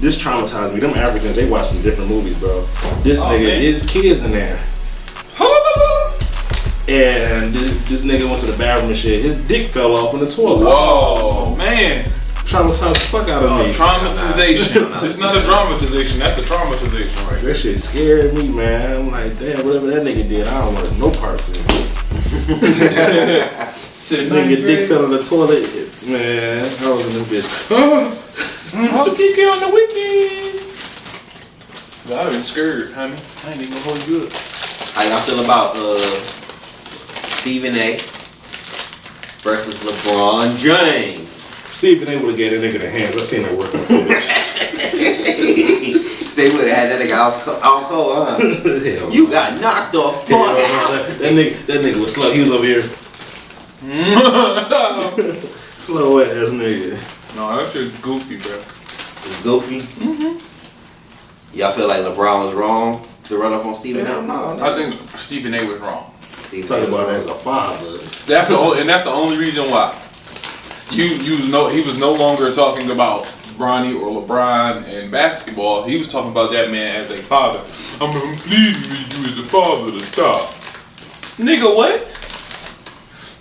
This traumatized me. Them Africans, they watch some different movies, bro. This nigga, his kids in there. And this nigga went to the bathroom and shit. His dick fell off in the toilet. Whoa, man. Traumatized the fuck out of me. Traumatization. It's not a dramatization, that's a traumatization right there. That shit scared me, man. I'm like, damn, whatever that nigga did, I don't want no parts in it. Nigga dick fell in the toilet. Man, I was in this bitch. I'll kick you on the weekend. I've been scared, honey. I ain't even gonna hold you up. How y'all feel about Stephen A. versus LeBron James? Stephen A. would've gave that nigga the hands. I seen that working footage. They would've had that nigga out cold, huh? You got knocked the fuck out. That nigga was slow. He was over here. Slow ass nigga. No, that shit's goofy, bro. It's goofy? Mm-hmm. Y'all feel like LeBron was wrong to run up on Stephen A? No. I think Stephen A. was wrong. Talk about it as a father. That's the only reason why. He was no longer talking about Bronny or LeBron and basketball. He was talking about that man as a father. I'm pleading with you as a father to stop. Nigga, what?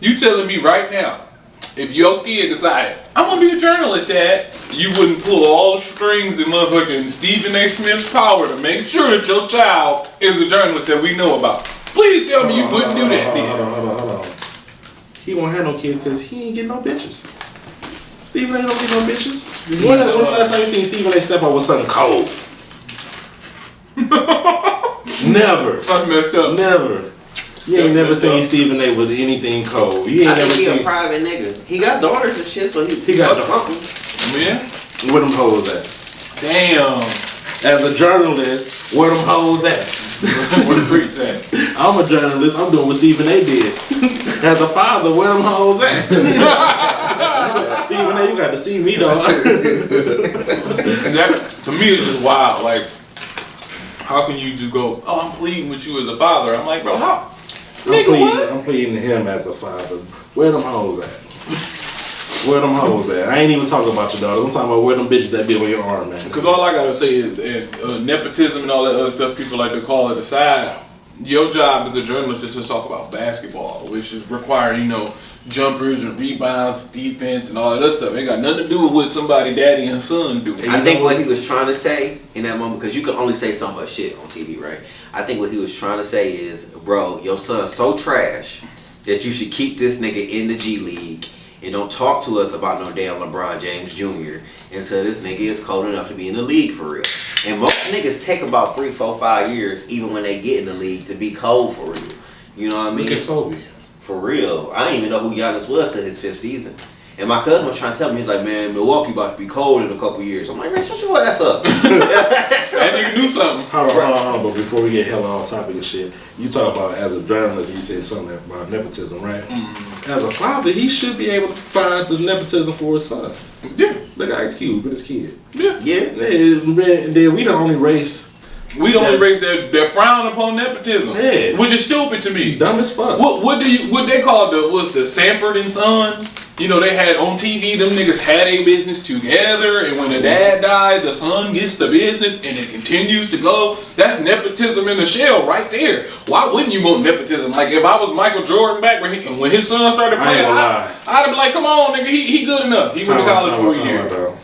You telling me right now, if your kid decided, I'm gonna be a journalist, Dad, you wouldn't pull all strings in motherfucking Stephen A. Smith's power to make sure that your child is a journalist that we know about. Please tell me you wouldn't do that, Hold on. He won't have no kid because he ain't getting no bitches. Stephen A. don't get no bitches. When the last time you seen Stephen A. step up with something cold? Never. I messed up. Never. You ain't never seen Stephen A. with anything cold. You ain't never seen. He a private nigga. He got daughters and shit, so he got something. Yeah? Where them hoes at? Damn. As a journalist, where them hoes at? Where the freaks at? I'm a journalist. I'm doing what Stephen A. did. As a father, where them hoes at? Stephen A., you got to see me, dog. That, to me, it's just wild. Like, how can you just go, oh, I'm pleading with you as a father? I'm like, bro, how? I'm pleading to him as a father. Where them hoes at? Where them hoes at? I ain't even talking about your daughter. I'm talking about where them bitches that be on your arm, man. Because all I gotta say is nepotism and all that other stuff people like to call it aside. Your job as a journalist is to talk about basketball, which is requiring, jumpers and rebounds, defense, and all that other stuff. It ain't got nothing to do with what somebody daddy and son do. I think what he was trying to say in that moment, because you can only say so much shit on TV, right? I think what he was trying to say is, bro, your son's so trash that you should keep this nigga in the G League and don't talk to us about no damn LeBron James Jr. until this nigga is cold enough to be in the league for real. And most niggas take about 3, 4, 5 years, even when they get in the league, to be cold for real. You know what I mean? Look at Kobe. For real. I didn't even know who Giannis was till his 5th season. And my cousin was trying to tell me, he's like, man, Milwaukee about to be cold in a couple years. I'm like, man, shut your ass up. That nigga do something. Hold on. But before we get hella on topic of shit, you talk about as a journalist, you said something about nepotism, right? Mm-hmm. As a father, he should be able to find this nepotism for his son. Yeah. Look at Ice Cube with his kid. Yeah. And then we the only race. We the only race that frown upon nepotism. Yeah. Which is stupid to me. Dumb as fuck. What they call the Sanford and Son? They had on TV, them niggas had a business together, and when the dad died, the son gets the business, and it continues to go. That's nepotism in the shell right there. Why wouldn't you want nepotism? Like, if I was Michael Jordan back when his son started playing, I'd be like, come on, nigga, he good enough. He went to college for a year.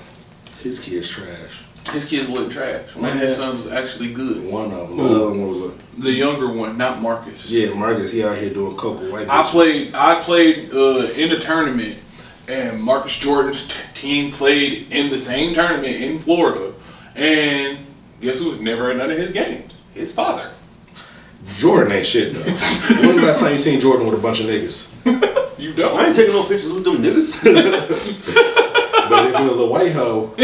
His kid's trash. His kids wasn't trash. One of his sons was actually good. One of them. The other one was the younger one, not Marcus. Yeah, Marcus. He out here doing coke with white bitches. I played in a tournament, and Marcus Jordan's team played in the same tournament in Florida. And guess who was never at none of his games? His father. Jordan ain't shit though. When the last time you seen Jordan with a bunch of niggas? You don't. I ain't taking no pictures with them niggas. But if it was a white hoe,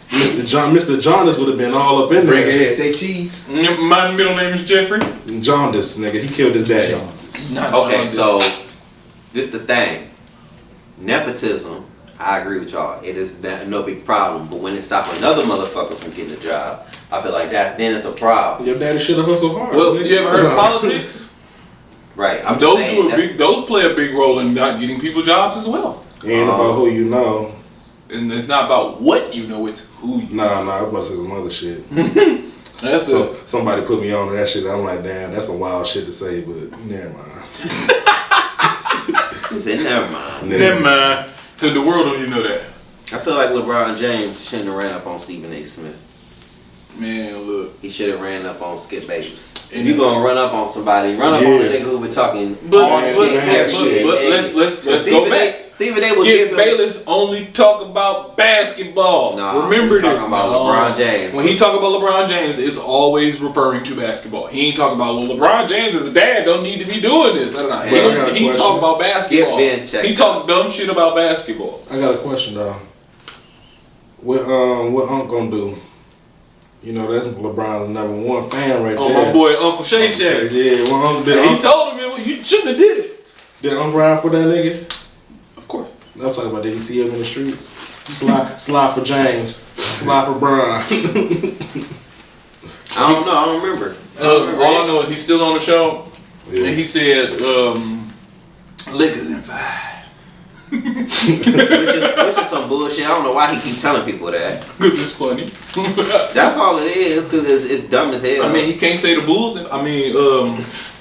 Mr. Mr. Jaundice would have been all up in Break there. ahead, say cheese. My middle name is Jeffrey. Jaundice, nigga. He killed his daddy. Not Okay, Jaundice. so this the thing. Nepotism, I agree with y'all. It is no big problem. But when it stops another motherfucker from getting a job, I feel like then it's a problem. Your daddy should have hustled hard. Well, nigga. you ever heard of politics? Right. I'm just saying Those play a big role in not getting people jobs as well. It ain't about who you know. And it's not about what you know, it's who you know. Nah, I was about to say some other shit. That's Somebody put me on to that shit. I'm like, damn, that's some wild shit to say, but never mind. He said, never mind. Never mind. To the world, don't you know that? I feel like LeBron James shouldn't have ran up on Stephen A. Smith. Man, look. He should have ran up on Skip Bayless. If And you gonna run up on somebody, run up on the nigga who been talking all that shit. But let's go back. Stephen A. was Skip Bayless only talk about basketball. Nah, remember this. talking about LeBron James. When he talk about LeBron James, it's always referring to basketball. He ain't talking about, well, LeBron James as a dad don't need to be doing this. He talk about basketball. He talk dumb shit about basketball. I got a question though. What Unc gonna do? You know, that's LeBron's #1 fan right there. Oh, my boy Uncle Shay Shay. Yeah, well, Unc did. He told him, you shouldn't have did it. Did Unc ride for that nigga? Of course. I'm talking about, did you see him in the streets? Slide for James. Slide for Bron. I don't know. I don't remember. All I know is he's still on the show, Yeah. and he said, liquor's in 5. which is some bullshit. I don't know why he keep telling people that. Because it's funny. That's all it is, because it's dumb as hell. I mean, he can't say the Bulls.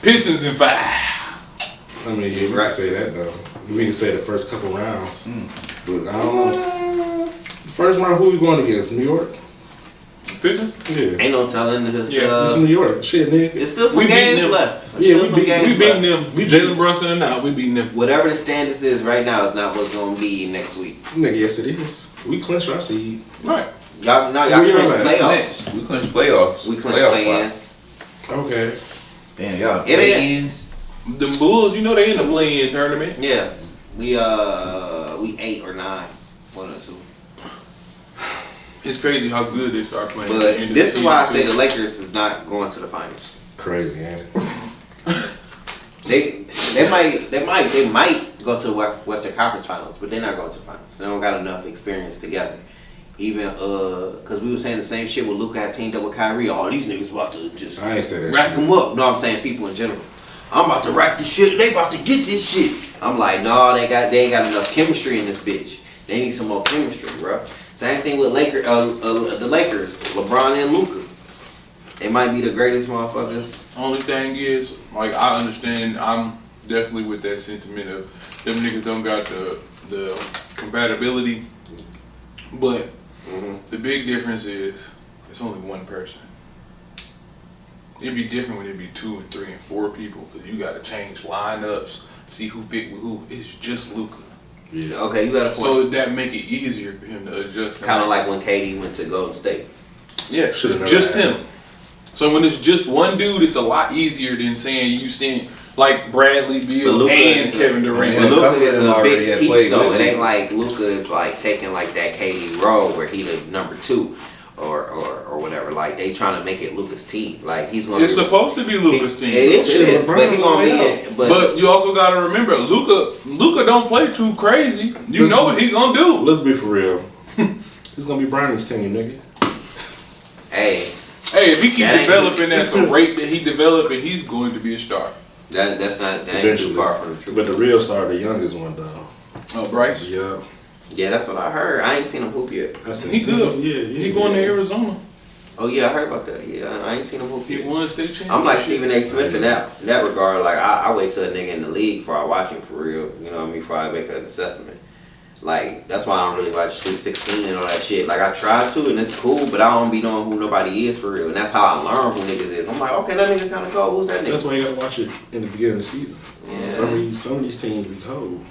Pistons in 5. I mean, yeah, we can say that though. We can say the first couple rounds. But I don't know. First round, who we going against? New York? Pistons? Yeah. Ain't no telling this. It's New York. Shit, nigga. There's still some We beat games them. left. Yeah, There's we beating them. We Jalen Brunson and now we beating them. Whatever the standards is right now is not what's gonna be next week. Nigga, yes it is. We clinched our seed. Right. Y'all Where clinch y'all at? playoffs. We clinch playoffs. We clinch Playoff play-ins. Okay. Damn, y'all It ain't- play-ins. The Bulls, you know they in the play-in tournament. Yeah, we 8 or 9, 1 or 2. It's crazy how good they start playing. But at the end of this the is why I season, say too. the Lakers is not going to the finals. Crazy, ain't it? They might go to the Western Conference Finals, but they're not going to the finals. They don't got enough experience together. Even because we were saying the same shit when Luka had teamed up with Kyrie. All these niggas about to just I ain't say that rack shit. them up. No, I'm saying people in general. I'm about to rack this shit. They about to get this shit. I'm like, no, they ain't got enough chemistry in this bitch. They need some more chemistry, bro. Same thing with the Lakers, LeBron and Luka. They might be the greatest motherfuckers. Only thing is, like, I understand, I'm definitely with that sentiment of them niggas don't got the compatibility, but the big difference is it's only one person. It'd be different when it'd be 2 and 3 and 4 people, because you got to change lineups, see who fit with who. It's just Luka. Yeah. Okay, you got a point. So that make it easier for him to adjust. Kind of like when KD went to Golden State. Yeah, Should've never just happened. him. So when it's just one dude, it's a lot easier than saying you seen like Bradley Beal Luka and is Kevin Durant. But Luka couple of is them a already big had piece played though. with It ain't him. like Luka is like taking like that KD role where he the number 2 or whatever. Like they trying to make it Luka's team. Like he's gonna. It's supposed to be Luka's team. It is. But he gonna be. But you also gotta remember, Luka don't play too crazy. You know what he's gonna do. Let's be for real. It's gonna be Bronny's team, nigga. Hey, Hey, if he keep That ain't developing at the rate that he developing, he's going to be a star. that ain't too Eventually. far from the truth. But the real star, the youngest one, though. Oh, Bryce, Yeah. Yeah, that's what I heard. I ain't seen him hoop yet. I said, he good. Yeah, He going to Arizona. Oh yeah, I heard about that. Yeah, I ain't seen him hoop He yet. won state championship. I'm like Stephen A. Smith in that regard. Like I wait till a nigga in the league before I watch him for real. You know what I mean? Before I make an assessment. Like that's why I don't really watch Sweet 16 and all that shit. Like I try to and it's cool, but I don't be knowing who nobody is for real. And that's how I learn who niggas is. I'm like, okay, that nigga kind of cold. Who's that nigga? That's why you gotta watch it in the beginning of the season. Yeah. Some of these teams be cold.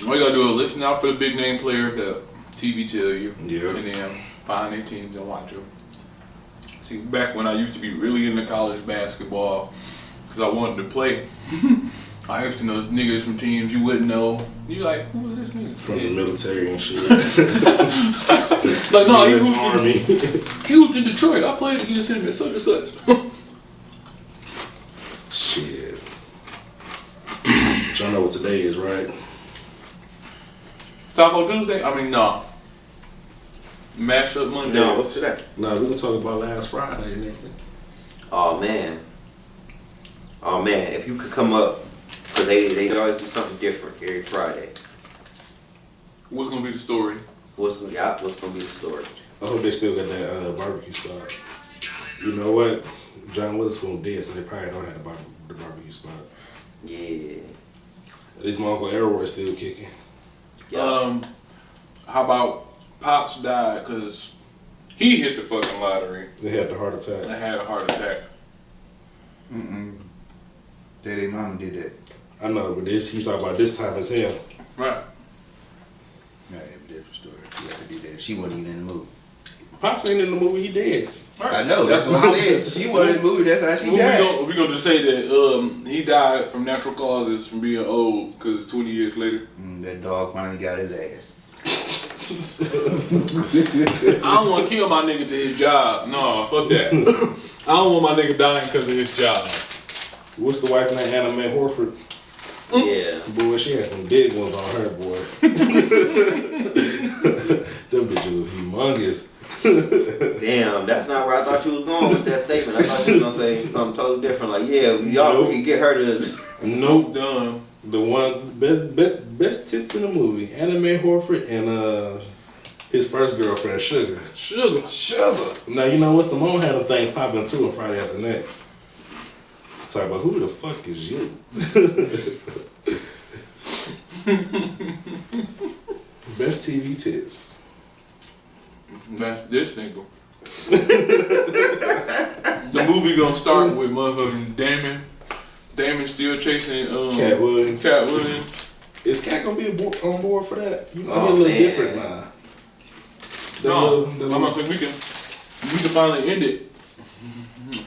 All you gotta do is listen out for the big name players that TV tell you. Yeah. And then find their teams and watch them. See, back when I used to be really into college basketball, because I wanted to play, I used to know niggas from teams you wouldn't know. You like, who was this nigga? From the military and shit. Like, no, US Army. He was in Detroit. I played against him at such and such. Shit. Y'all know what today is, right? Taco Tuesday? I mean, no. Mashup Monday. No, what's today? Nah, we gonna talk about last Friday, nigga. Oh man, if you could come up, cause they always do something different every Friday. What's gonna be the story? What's gonna be the story? I hope they still got that barbecue spot. You know what? John Witherspoon dead, so they probably don't have the barbecue spot. Yeah. At least my Uncle Elroy's still kicking. Yeah. How about Pops died because he hit the fucking lottery They had the heart attack. and had a heart attack. Daddy and mama did that. I know, but he's talking about this time as hell. Right. Yeah, it's a different story. She had to do that. She wasn't even in the movie. Pops ain't in the movie, he dead. Right. I know, that's what I said. She wasn't in the movie, that's how she died. We gonna just say that he died from natural causes from being old because 20 years later. That dog finally got his ass. I don't want to kill my nigga to his job. No, fuck that. I don't want my nigga dying because of his job. What's the wife name? Anna Mae Horford. Yeah. Boy, she had some big ones on her, boy. Them bitches was humongous. Damn, that's not where I thought you was going with that statement. I thought you was gonna say something totally different. Like, yeah, y'all can get her to. Nope. Done. The one best tits in the movie, Anna Mae Horford and his first girlfriend, Sugar. Sugar. Now you know what? Simone had them things popping too on Friday After Next. Talk about who the fuck is you? Best TV tits. That's this nigga. The movie gonna start with motherfucking Damon. Damon still chasing Cat Williams. Cat Williams. Is Cat gonna be on board for that? You know, Oh, a little man. different now. No, I'm not saying we can finally end it.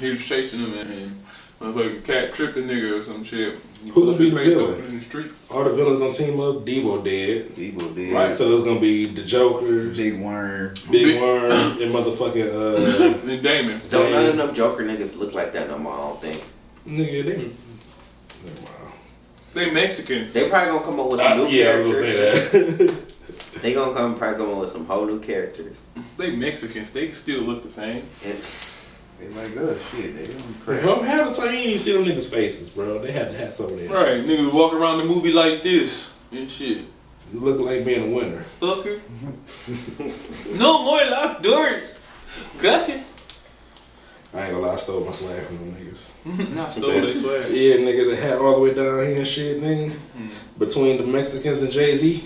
He was chasing him and motherfucking Cat tripping nigga or some shit. He Who puts gonna be his the face villain? open in the street. All the villains gonna team up. Devo dead. Debo did. Right. So it's gonna be the Joker, Big Worm. Big Worm, and motherfucking And Damon. Don't none of them Joker niggas look like that no more, I don't think. nigga, they. Wow. They Mexicans. They probably gonna come up with some new Yeah, I was characters. gonna say that. They gonna probably come up with some whole new characters. They Mexicans. They still look the same. And They like us. Shit, they don't crap. Half the time you ain't even see them niggas' faces, bro. They had the hats over there. Right. Niggas walk around the movie like this and shit. You look like being a winner. Fucker. No more locked doors. Gracias. I ain't gonna lie, I stole my swag from them niggas. Not stole they swag. Yeah, nigga, the hat all the way down here and shit, nigga. Between the Mexicans and Jay-Z.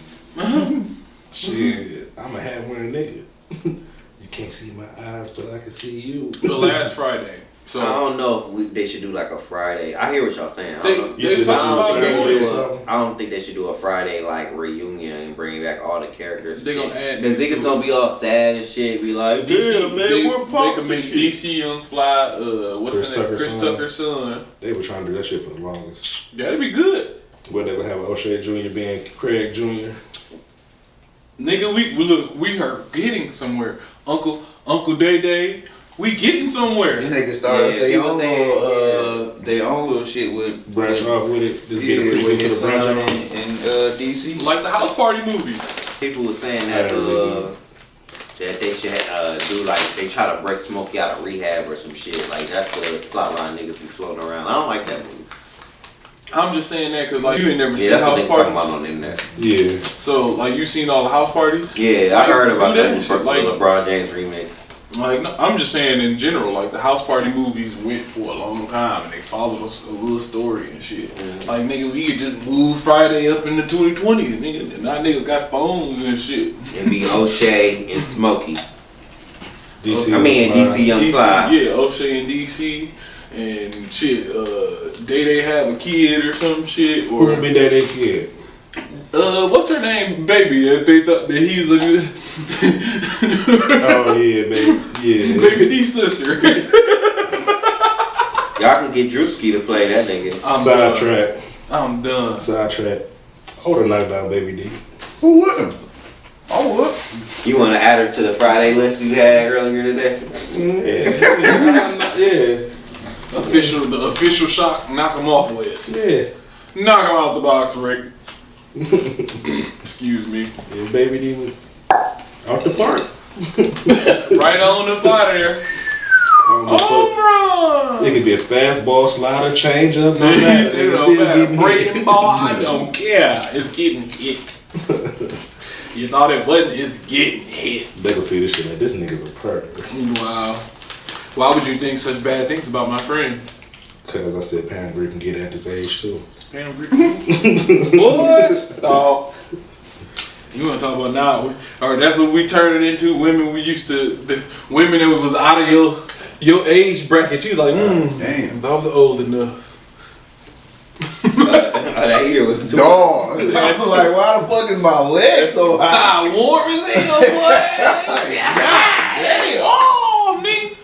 Shit, I'm a hat wearing nigga. You can't see my eyes, but I can see you. The last Friday. So I don't know if they should do like a Friday. I hear what y'all saying. I They- don't know. You should talking I don't think they about should doing do I don't think they should do a Friday like reunion and bring back all the characters. They gonna add because niggas gonna be all sad and shit. Be like, damn man, they we're pops can make and shit. DC Young Fly, what's Chris his name? Tucker's Chris son. Tucker's son. They were trying to do that shit for the longest. That'd be good. Where they would have O'Shea Jr. being Craig Jr. Nigga, we are getting somewhere. Uncle Day Day, we getting somewhere. Then they can start Yeah, their people own saying, their own little shit with Branch off with it. Just get a yeah, prequel with to his the branch son off. and DC. Like the house party movies. People were saying that that they should do like they try to break Smokey out of rehab or some shit. Like that's the plot line niggas be floating around. I don't like that movie. I'm just saying that because like you ain't never Yeah, seen that's what house they talking about parties. on the internet. Yeah. So like you seen all the house parties? Yeah, I Like, heard about do that and shit. the Like, LeBron James remix. Like, no, I'm just saying in general, like the house party movies went for a long time and they followed us a little story and shit. Like, nigga, we could just move Friday up into 2020, nigga. And now niggas got phones and shit. It'd be O'Shea and Smokey. DC. DC Young DC, Fly. yeah, O'Shea and DC and shit. They have a kid or some shit. Who Or would be that kid? what's her name, baby? That they thought that he's a good Oh yeah, baby. Yeah. baby D's sister. Y'all can get Drewski to play that nigga. I'm, Sidetrack. I'm done. Sidetrack. I would have knocked down Baby D. Who wouldn't? I would. You want to add her to the Friday list you had earlier today? Yeah. The official shock, knock him off list. Yeah. Knock him out the box, Rick. Excuse me. Yeah, Baby D was out the park. Right on up out of there. Home run! It could be a fastball, slider, changeup, no He matter. said, It's no still matter. getting Breaking hit. ball, I don't care. It's getting hit. You thought it wasn't, it's getting hit. They gonna see this shit like, this nigga's a pervert. Wow. Why would you think such bad things about my friend? Cause I said Pam Grier can get at this age too. Pam Grier. What? Oh. You want to talk about now? Or that's what we turned it into. Women we used to, the women that was out of your age bracket. You was like, Damn. I was old enough. That heater was too. Dog. I was like, why the fuck is my leg so high? Ah, warm as hell, boy. Hey, oh, nigga.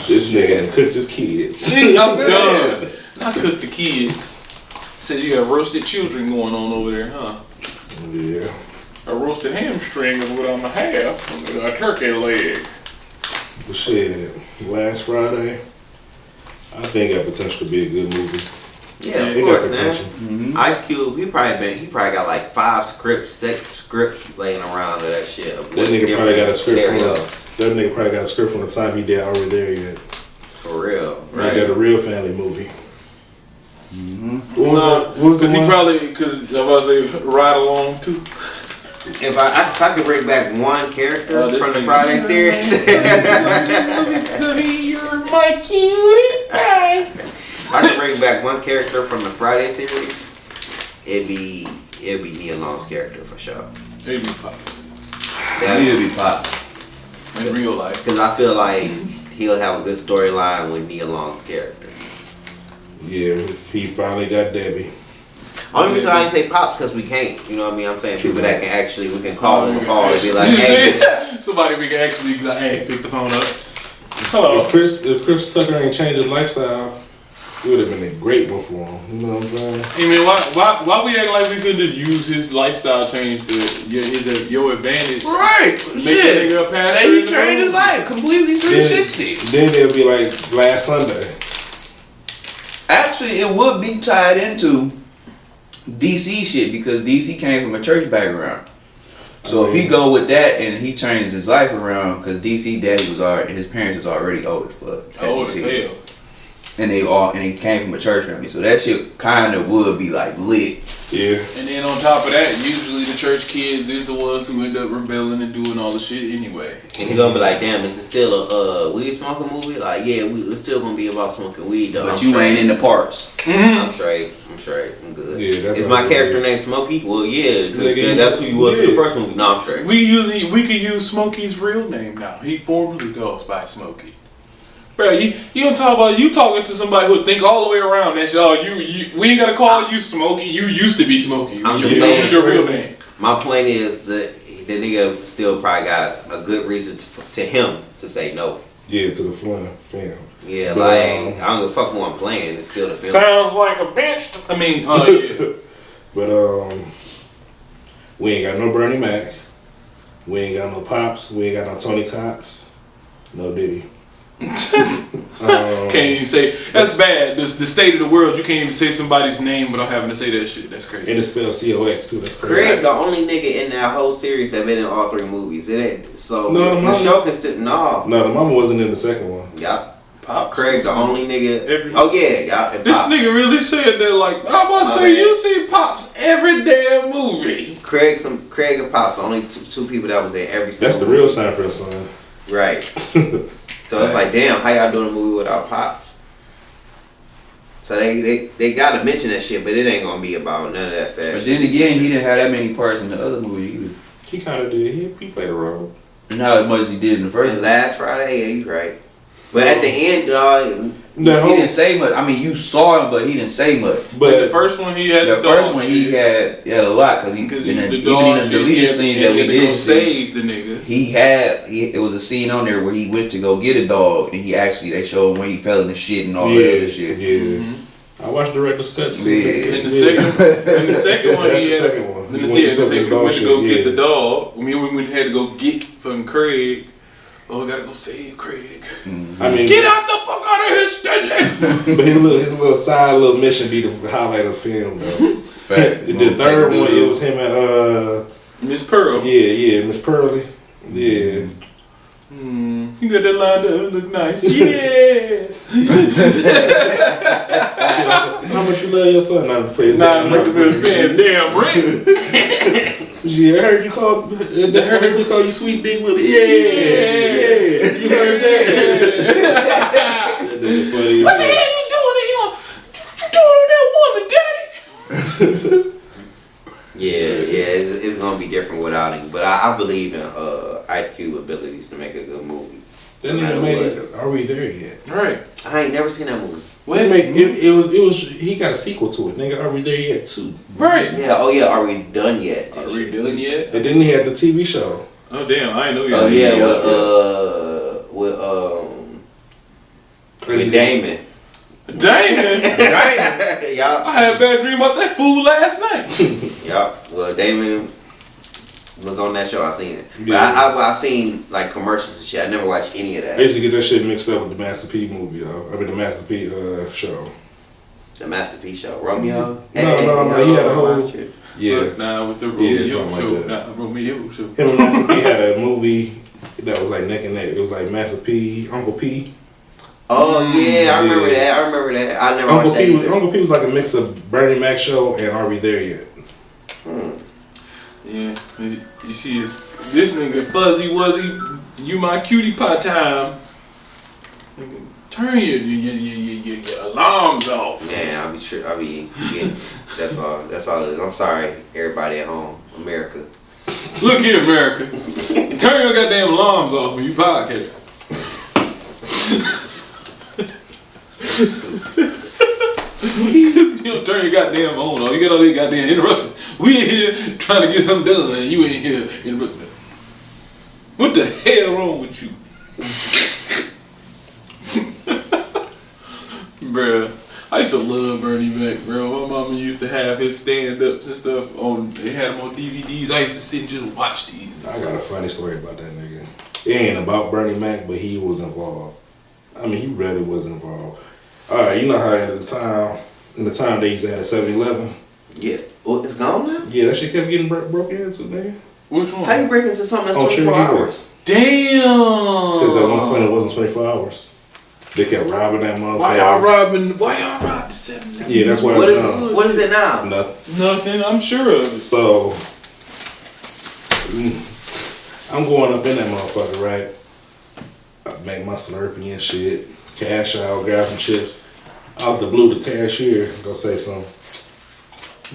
This nigga done cooked his kids. See, I'm done. I cooked the kids. Said you got roasted children going on over there, huh? Yeah. A roasted hamstring is what I'm gonna have. A turkey leg. But shit, last Friday, I think that potential to be a good movie. Yeah, It of got course, potential. man. Ice Cube, he probably got like 5 scripts, 6 scripts laying around of that shit. That nigga probably got a script from scenarios. that nigga probably got a script from the time he did Already There Yet. For real, Right. right? He got a real family movie. What was the one? Because I was a ride along too. If I could bring back one character this from the nigga. Friday series, You're my cutie pie. I could bring back one character from the Friday series, it'd be Nia Long's character for sure. It'd be pop. He'll be pop. In real life. Because I feel like he'll have a good storyline with Nia Long's character. Yeah, he finally got Debbie. Only reason I ain't say pops because we can't. You know what I mean? I'm saying people that can actually, we can call on the phone and be like, hey. Somebody we can actually be like, hey, pick the phone up. Hello. If Chris Tucker ain't changed his lifestyle, it would have been a great one for him. You know what I'm saying? I mean, why we act like we could just use his lifestyle change to your advantage? Right. Make Shit. a nigga a pastor Say in he the changed his room. life completely 360. Then it'll be like last Sunday. Actually, it would be tied into DC shit because DC came from a church background. So if he go with that and he changed his life around, because DC daddy was already, his parents was already old as fuck. Old as hell. And he came from a church family, so that shit kind of would be like lit. Yeah. And then on top of that, usually the church kids is the ones who end up rebelling and doing all the shit anyway. And he gonna be like, damn, is it still a weed smoking movie? Like, yeah, it's still gonna be about smoking weed though. But I'm you straight. ain't in the parts. I'm straight. I'm good. Yeah, that's Is how my it character is. named Smokey? Well, yeah, Nigga, because that's who you was in the yeah. first movie. No, I'm straight. We could use Smokey's real name now. He formerly goes by Smokey. Bro, you don't talk about you talking to somebody who think all the way around that shit. Oh, we ain't gotta call you Smokey. You used to be Smokey. I'm You just know saying. what's your real name. My point is that the nigga still probably got a good reason to him to say no. Yeah, to the film. Yeah, But, like I don't give a fuck who I'm playing. It's still the film. Sounds like a bitch. I mean, yeah. But we ain't got no Bernie Mac. We ain't got no Pops. We ain't got no Tony Cox. No Diddy. Can't even say that's bad. The state of the world, you can't even say somebody's name without having to say that shit. That's crazy. And it's spelled COX too. That's Craig, crazy. the only nigga in that whole series that been in all 3 movies. It ain't so No, the the mama- show can still no. No, the mama wasn't in the second one. Yup. Pop. Craig, the only nigga. Every- Oh yeah, yup. And This Pops. nigga really said that. Like I'm about My to say, bad. you see Pops every damn movie. Craig and Pops, the only two people that was in every single That's the real Seinfeld son. Right. So it's like, damn, how y'all doing a movie without Pops? So they gotta mention that shit, but it ain't gonna be about none of that sad But shit. then again, he didn't have that many parts in the other movie either. He kind of did. He played a role. Not as much as he did in the first And one. last Friday, yeah, you right. But at the end, dog, He didn't say much. I mean, you saw him, but he didn't say much. But the But first one he had The the first one he had a lot because because even the in dog the shit, deleted scenes that we had to go did see, save the nigga. it was a scene on there where he went to go get a dog and they showed when he fell in the shit and all yeah, that other shit. yeah. Mhm. I watched director's cut too. Yeah. In the second one, That's he the had. second one. Then He the went to second something we went to go dog get shit, the dog. We had to go get from Craig. Oh, I gotta go save Craig. I mean, Get out the fuck out of here, Stanley! but his little side little mission be the highlight of the film though. Fact. The third one, it was him and Miss Pearl. yeah, Miss Pearly. Yeah. You got that lined up, it look nice. Yeah! How much you love your son? Not to play. Nah, I'm not paying damn rent. Yeah, I heard you call. I heard you call you Sweet Big Willie. Yeah. You heard that? That funny. What the hell you doing in here? What you doing to that woman, daddy? It's gonna be different without him. But I believe in Ice Cube abilities to make a good movie. That nigga made it. Are we there yet? Right. I ain't never seen that movie. It was. He got a sequel to it. Nigga, are we there yet too? Right. Yeah. Oh yeah. Are we done yet? Are we done yet? And then he had the TV show. Oh damn, I ain't know you. Oh yeah. With Damon. Damon. Y'all. I had a bad dream about that fool last night. Yeah, well, Damon was on that show. I seen it, but Yeah. I seen like commercials and shit. I never watched any of I that. used to get that shit mixed up with the Master P movie, though. I mean, the Master P show. The Master P show, Romeo. No, he had a whole. Yeah. Nah, with the Romeo something show. like that. Romeo show. Him and Master P had a movie that was like neck and neck. It was like Master P, Uncle P. Oh yeah, I remember Yeah. that. I remember that. I never Uncle watched that P, was, either. Uncle P was like a mix of Bernie Mac show and Are We There Yet? Yeah, you see, this nigga Fuzzy Wuzzy, you my cutie pie time. Turn your alarms off. Man, I'll be getting. That's all. That's all it is. I'm sorry, everybody at home, America. Look here, America. Turn your goddamn alarms off when you podcast. You don't turn your goddamn phone off. You got all these goddamn interruptions. We in here trying to get something done, and you ain't here interrupting. What the hell wrong with you? Bruh, I used to love Bernie Mac, bro. My mama used to have his stand-ups and stuff on. They had them on DVDs. I used to sit and just watch these. I got a funny story about that nigga. It ain't about Bernie Mac, but he was involved. I mean, he really was involved. Alright, you know how in the time they used to have a 7-Eleven? Yeah. Oh, it's gone now? Yeah, that shit kept getting broken into, nigga. Which one? How you break into something that's On 24 Trinity hours? Damn! Because at one point it wasn't 24 hours. They kept robbing that motherfucker. Why y'all robbing the 7-Eleven? Yeah, that's why What it's is gone. it? What is it now? Nothing. Nothing, I'm sure of it. So, I'm going up in that motherfucker, right? I make my Slurpee and shit. Cash out, grab some chips. Out the blue, the cashier go say something.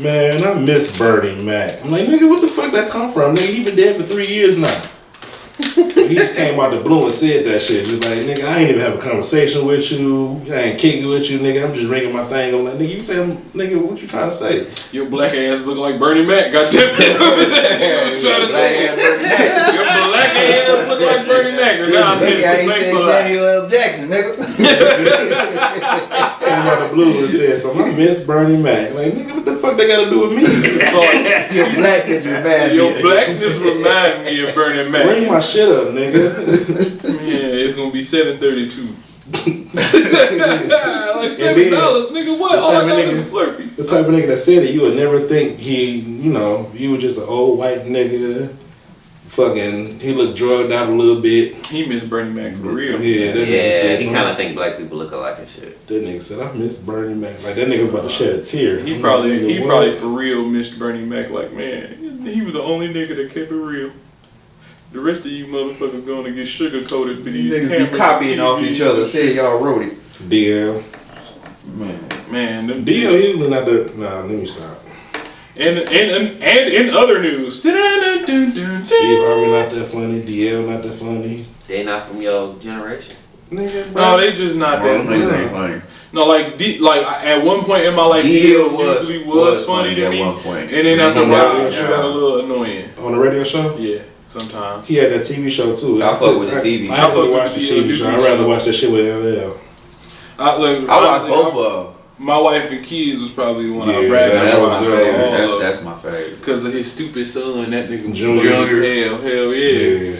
Man, I miss Bernie Mac. I'm like, nigga, what the fuck that come from? Nigga, he been dead for 3 years now. He just came out the blue and said that shit. Just like, nigga, I ain't even have a conversation with you. I ain't kicking with you, nigga. I'm just ringing my thing. I'm like, nigga, you say, nigga, what you trying to say? Your black ass look like Bernie Mac. Goddamn it. I'm trying to say. Your black ass look like Bernie Mac. And now I'm Nigga, I ain't missing said Samuel L. Jackson, nigga. Came out the blue and said something. I miss Bernie Mac. Like, nigga, what the fuck they got to do with me? Your blackness remind me. Your blackness remind me of Bernie Mac. Bring my shit up, nigga. Yeah, it's gonna be $7.32. Like $7, nigga. What? All I got is a Slurpee. The type of nigga that said it, you would never think he was just an old white nigga. Fucking, he looked drugged out a little bit. He missed Bernie Mac for real. Yeah, that nigga Yeah, said he something. kind of think black people look alike and shit. That nigga said, I miss Bernie Mac. Like, that nigga about to shed a tear. He I'm probably like, nigga, what? probably for real missed Bernie Mac. Like, man, he was the only nigga that kept it real. The rest of you motherfuckers gonna get sugar coated for these Niggas cameras. be copying off each other. Say y'all wrote it. DL. Man, them DL, he was not the. Nah, let me stop. And in other news, Steve Harvey not that funny. DL not that funny. They not from your generation. Nigga, bro. no, they just not that Niggas funny. ain't funny. No, like at one point in my life, DL usually was funny to at me, one point. and then after a Yeah, while, she yeah. got a little annoying. On the radio show? Yeah, sometimes. He had that TV show too. I fuck with the TV I show. don't really watch the TV show. I'd rather watch that shit with LL. I I watched both of them. My Wife and Kids was probably the one I Yeah, bragged that about. was good. That's my favorite. Because of his stupid son, that nigga was Junior. funny as hell yeah. Yeah.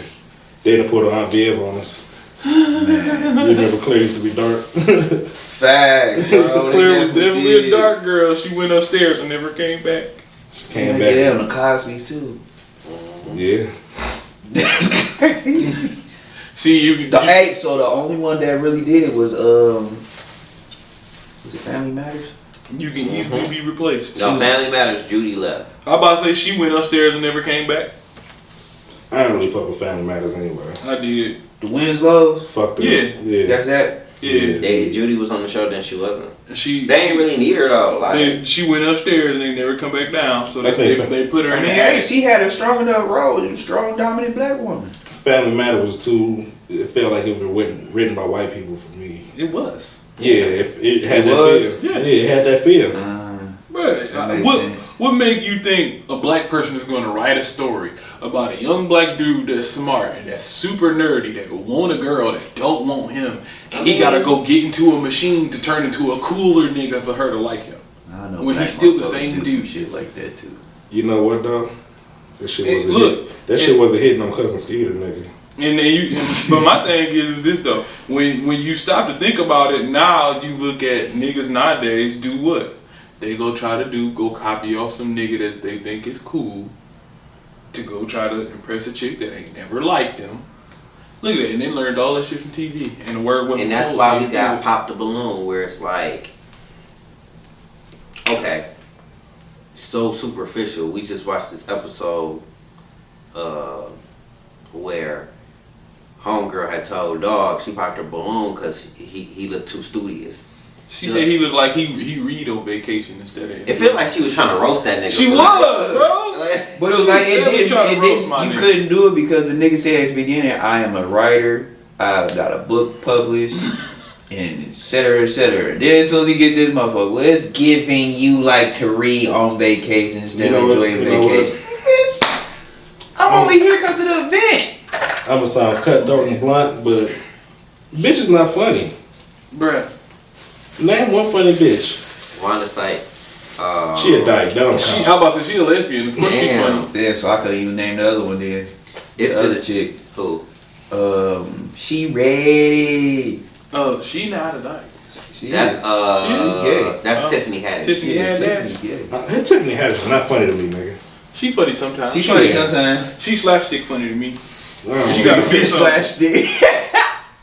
They done put Aunt Viv on us. You remember Claire used to be dark? Facts, bro. Claire was definitely a dark girl. She went upstairs and never came back. She Came came back. Get back. on the Cosby's too. Yeah. That's crazy. See, Hey, so the only one that really did was it Family Matters? you can easily be replaced. No, Family Matters, Judy left. I about to say she went upstairs and never came back. I don't really fuck with Family Matters anyway. I did. The Winslows? Fuck them. Yeah. Yeah. That's that? Yeah. Judy was on the show, then she wasn't. She They ain't really need her though. Like, then she went upstairs and they never come back down. So Okay. they put her I in mean, the hey, attic. she had a strong enough role. A strong, dominant black woman. Family Matters was too. It felt like it was written by white people for me. It was. Yeah, if it had It that was? feel. Yes. Yeah, it had that feel. But That makes what sense. what make you think a black person is going to write a story about a young black dude that's smart and that's super nerdy that want a girl that don't want him, and he got to go get into a machine to turn into a cooler nigga for her to like him? I know When black he's still the motherfuckers same do dude. some shit like that too. You know what though? That shit Hey, wasn't look, hit. That shit wasn't hitting on Cousin Skeeter, nigga. And then but my thing is this though: when you stop to think about it, now you look at niggas nowadays do what? They go copy off some nigga that they think is cool to go try to impress a chick that ain't never liked them. Look at that, and they learned all that shit from TV, and the word wasn't and that's told. why we got Pop the Balloon, where it's like, okay, so superficial. We just watched this episode where homegirl had told Dog she popped her balloon because he looked too studious. She said he looked like he read on vacation instead of. It felt like she was trying to roast that nigga. She was, bro. But it was like She tried to roast my you nigga. couldn't do it because the nigga said at the beginning, I am a writer, I've got a book published, and et cetera, et cetera. Then as soon as you get this motherfucker, well, it's giving you like to read on vacation instead of enjoying vacation. Bitch, I'm only here because of the event. I'ma sound cutthroat and blunt, but bitch is not funny. Bruh. Name one funny bitch. Wanda Sykes. She a dyke dumb. I was about to say she a lesbian. Of course she's Damn. funny. Yeah, so I couldn't even name the other one then. It's The other this chick. Who? She ready. She not a dyke. She That's is. She's gay. That's Tiffany Haddish. Tiffany Yeah, Haddish. Tiffany gay. Tiffany Haddish is not funny to me, nigga. She funny sometimes. She's She funny is. sometimes. She slapstick funny to me. No, You gotta see something. slapstick.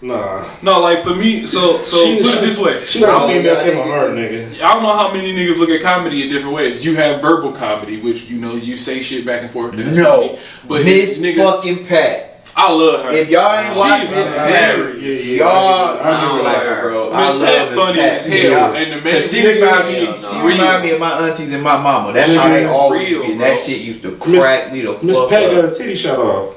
nah. No, like for me, so She- put it this way. She not a female yeah, Kevin niggas Hart, is- nigga. I don't know how many niggas look at comedy in different ways. You have verbal comedy, which you say shit back and forth. That's No, funny. But Miss nigga, fucking Pat. I love her. If y'all ain't She watched is Miss hilarious. Yeah, y'all, I I don't like like her, her. bro. Miss I love Pat Miss funny Pat. as hell, Yeah. and the Cause she man- remind me of my aunties and my mama. That's how they always Real, be. And bro. that shit used to crack me the fuck Miss Pat got up. a titty shot off.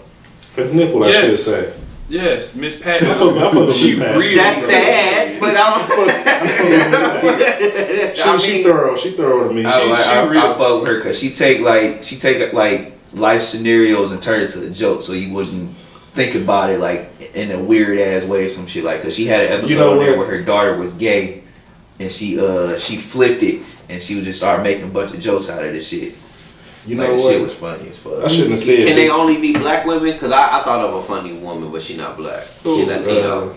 Her nipple, I should Yes. say. Yes, Miss Pat. I fuck with She Miss Pat. real. That's sad, but I She mean, thorough. She thorough to me. I real. fuck with her because she take like life scenarios and turn it to a joke, so you wouldn't think about it like in a weird ass way or some shit. Like, cause she had an episode You know on there what? where her daughter was gay, and she flipped it and she would just start making a bunch of jokes out of this shit. You Like, know the what? shit was funny as fuck. I shouldn't have said can it. they only be black women? Because I thought of a funny woman, but she not black. She Latino.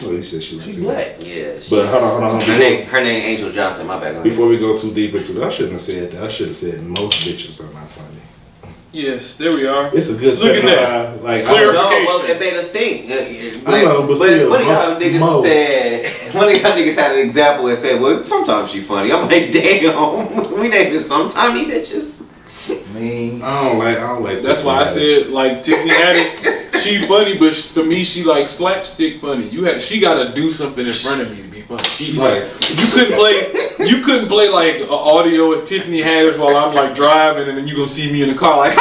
Oh, you said she was She's Latino. black. Yeah. But hold on. Her name Angel Johnson. My bad. Before we go too deep into it, I shouldn't have said that. I should have said most bitches are not funny. Yes, there we are. It's a good Look at second that. eye. Like, Clear. No, well, Clarification. it made us think. I know, but still, one of y'all niggas most. said, one of y'all niggas had an example and said, well, sometimes she funny. I'm like, damn, we named it sometimey bitches. I mean, I don't like. That's why I Tiffany said like Tiffany Haddish. She funny, but to me she like slapstick funny. She got to do something in front of me to be funny. She like you couldn't play like a audio at Tiffany Haddish while I'm like driving, and then you gonna see me in the car like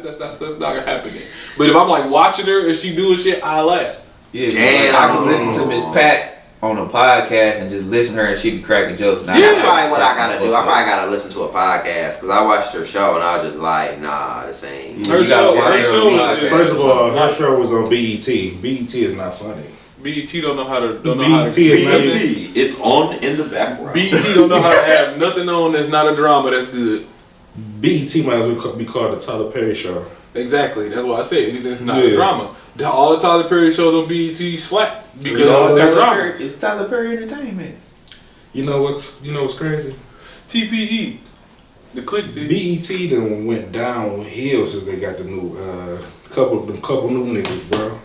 that's not gonna happen. But if I'm like watching her and she doing shit, I laugh. yeah, Damn. like, I can listen to Miss Pat on a podcast and just listen to her and she be cracking jokes. Now, That's probably what I gotta do. I probably gotta listen to a podcast because I watched her show and I was just like, nah, this ain't. Yeah, Her you gotta show- watch her her show on is- podcast. First of all, her show was on BET. BET is not funny. BET don't know how to. BET is not even. BET, it's on in the background. BET don't know how to have nothing on that's not a drama that's good. BET might as well be called the Tyler Perry Show. Exactly. That's why I say anything that's not a drama. All the Tyler Perry shows on BET slap because they're drama. It's Tyler Perry Entertainment. You know what's crazy? TPE. The click did. BET done went downhill since they got the new couple new niggas, bro.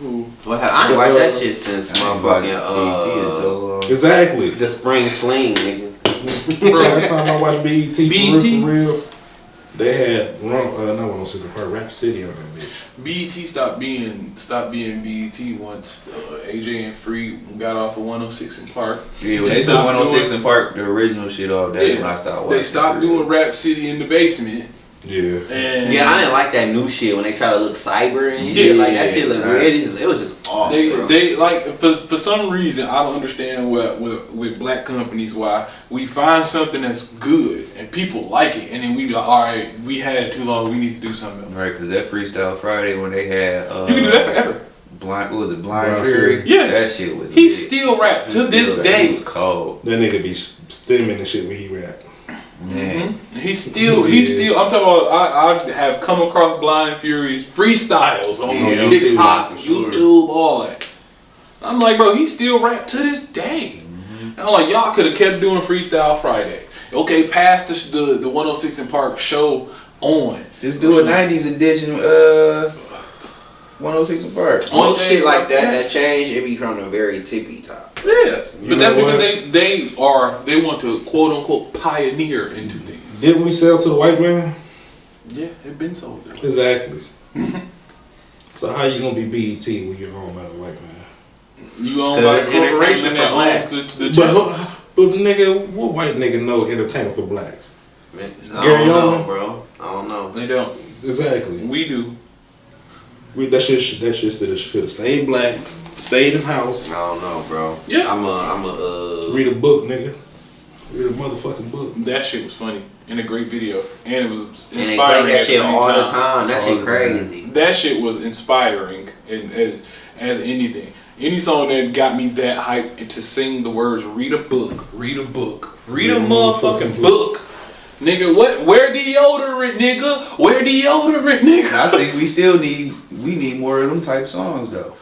I ain't watched that shit since motherfucking Exactly. the spring fling, nigga. Bro, last time I watched BET, for real, they had not 106 Park, Rap City on that bitch. BET stopped being BET once AJ and Free got off of 106 in Park. Yeah, when they took 106 in Park, the original shit off, that's when I stopped watching. They stopped doing Rap City in the basement. Yeah. And I didn't like that new shit when they try to look cyber and shit. Like that shit looked weird. It was just off. They like for some reason I don't understand with black companies why we find something that's good and people like it and then we be like, all right, we had it too long, we need to do something else. Right, because that Freestyle Friday when they had you can do that forever. Blind Fury? Yes. That shit was He still rap to this day. He was cold. That nigga be stimming and shit when he rap. Man. He's still I'm talking about I have come across Blind Fury's freestyles on TikTok, YouTube, all that. I'm like, bro, he still rap to this day. And I'm like, y'all could have kept doing Freestyle Friday. Okay, pass the 106 in Park show on. Just do a 90s edition 106 in Park. Most shit like that change, it be from the very tippy top. Yeah, but that's because they want to quote unquote pioneer into things. Didn't we sell to the white man? Yeah, it been sold. Exactly. So how you gonna be BET when you're owned by the white man? You own by a corporation that owns the channels. But nigga, what white nigga know entertainment for blacks? I don't know, bro. I don't know. They don't. Exactly. We do. That shit should have stayed black, stayed in house. I don't know, bro. Yeah. I'm a read a book, nigga. Read a motherfucking book. That shit was funny and a great video, and it was inspiring. And they play that shit all the time. That shit crazy. That shit was inspiring, and as anything, any song that got me that hype to sing the words "read a book, read a book, read a motherfucking book." Nigga, what? Where deodorant, nigga? Where deodorant, nigga? I think we need more of them type songs though.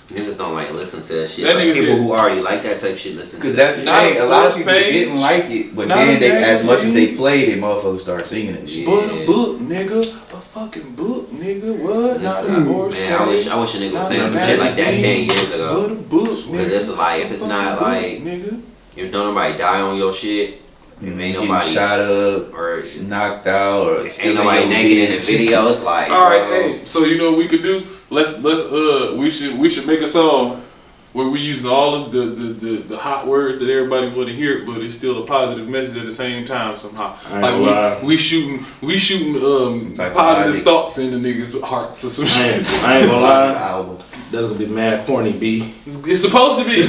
Niggas don't like listen to that shit. That like people who already like that type of shit listen to Cause that. that's the thing. A lot of people didn't like it, but then they, as much as they played it, motherfuckers start singing it. Yeah. But a book, nigga. A fucking book, nigga. What? Not a sports man, I wish a nigga was saying some shit like that 10 years ago. But a book, nigga. Cause it's like, if it's not like, nigga. If don't nobody die on your shit, if ain't nobody shot up or knocked out or ain't nobody naked in the video, it's like, all right, hey, so you know what we could do? We should make a song where we using all of the hot words that everybody want to hear, but it's still a positive message at the same time somehow. Like we shooting positive thoughts in the niggas' hearts or some shit. I ain't gonna lie. That's gonna be mad corny, B. It's supposed to be.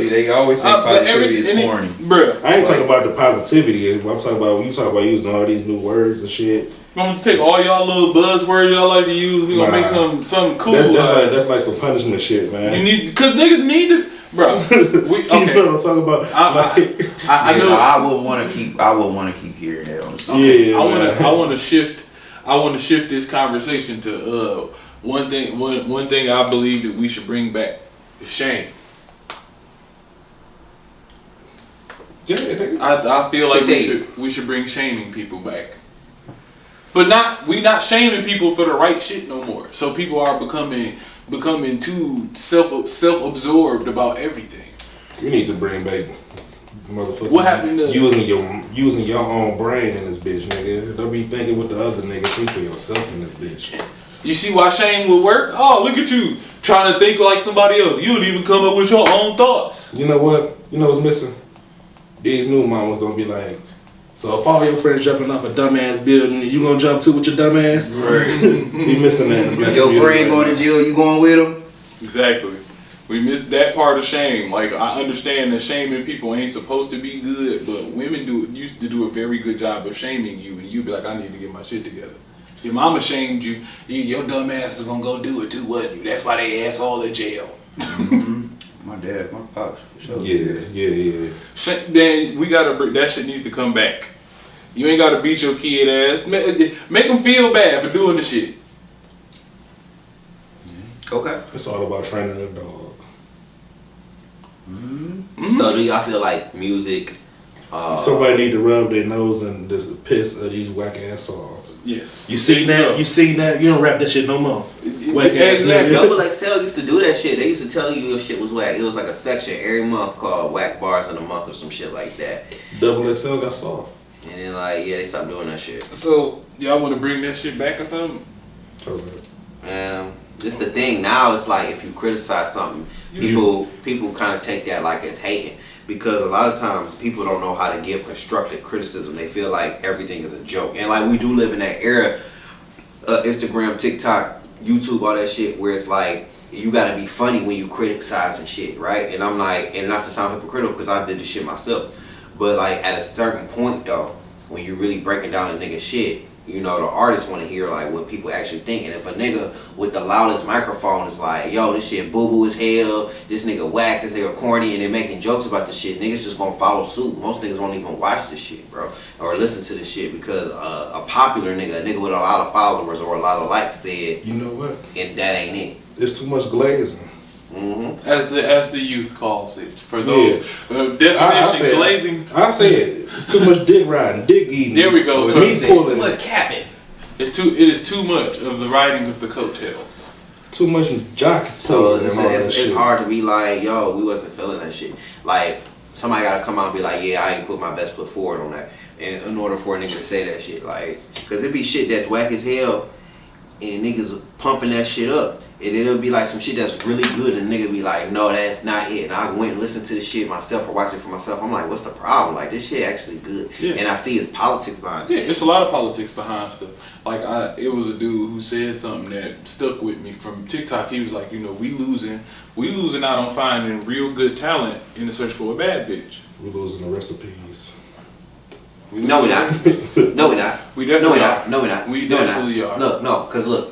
They always think positivity is corny. Bruh. I ain't talking about the positivity. I'm talking about when you talk about using all these new words and shit. I'm gonna take all y'all little buzzwords y'all like to use. We gonna make something cool. That's like some punishment shit, man. You need, cause niggas need to, bro. Okay. You know what I'm talking about? I know. I would want to keep hearing that on the song. Okay. I want to shift this conversation to one thing I believe that we should bring back is shame. Yeah, I feel like we should bring shaming people back. But we not shaming people for the right shit no more. So people are becoming too self-absorbed about everything. You need to bring back motherfuckers. What happened to using your own brain in this bitch, nigga? Don't be thinking what the other nigga think for yourself in this bitch. You see why shame would work? Oh, look at you trying to think like somebody else. You don't even come up with your own thoughts. You know what? You know what's missing? These new mamas don't be like, so if all your friends jumping off a dumbass building, you gonna jump too with your dumbass? Right. We missing that. If your friend going to jail, you going with him? Exactly. We missed that part of shame. Like, I understand that shaming people ain't supposed to be good, but women used to do a very good job of shaming you, and you'd be like, I need to get my shit together. Your mama shamed you, your dumb ass is gonna go do it too, wasn't you? That's why they ass all to jail. My dad, my pops. For sure. Yeah. Then we gotta bring that shit needs to come back. You ain't gotta beat your kid ass. Make them feel bad for doing the shit. Okay. It's all about training a dog. So do y'all feel like music? Somebody need to rub their nose in the piss of these whack ass songs. Yes. You seen that? You seen that? You don't rap that shit no more. Whack ass Exactly. nigga. Double XL used to do that shit. They used to tell you your shit was whack. It was like a section every month called Whack Bars in a Month or some shit like that. Double XL got soft. And then like, yeah, they stopped doing that shit. So y'all want to bring that shit back or something? It's the thing now. It's like if you criticize something, people kind of take that like as hating, because a lot of times people don't know how to give constructive criticism. They feel like everything is a joke, and like we do live in that era, Instagram, TikTok, YouTube, all that shit, where it's like you gotta be funny when you criticize and shit, right? And I'm like, and not to sound hypocritical, because I did this shit myself, but like at a certain point though, when you really breaking down a nigga shit, you know, the artists want to hear like what people actually think. And if a nigga with the loudest microphone is like, yo, this shit boo boo as hell, this nigga whack, this nigga corny, and they're making jokes about this shit, niggas just gonna follow suit. Most niggas won't even watch this shit, bro, or listen to this shit, because a popular nigga, a nigga with a lot of followers or a lot of likes said, you know what? And that ain't it. It's too much glazing. Mm-hmm. As the youth calls it. For those definition, glazing. I say it. It's too much dick riding, dick eating. There we go. It's too much capping. It is too much of the riding of the coattails. Too much jockey. So it's hard to be like, yo, we wasn't feeling that shit. Like somebody gotta come out and be like, yeah, I ain't put my best foot forward on that, and in order for a nigga to say that shit, like, cause it be shit that's whack as hell, and niggas pumping that shit up. And it'll be like some shit that's really good, and a nigga be like, no, that's not it. And I went and listened to the shit myself or watched it for myself. I'm like, what's the problem? Like, this shit actually good. Yeah. And I see it's politics behind it. Yeah, it's a lot of politics behind stuff. Like, it was a dude who said something that stuck with me from TikTok. He was like, you know, we losing out on finding real good talent in the search for a bad bitch. We're losing the recipes. No, we're not. No, we're not. We definitely are. No, we're not. We definitely are. Look, because look,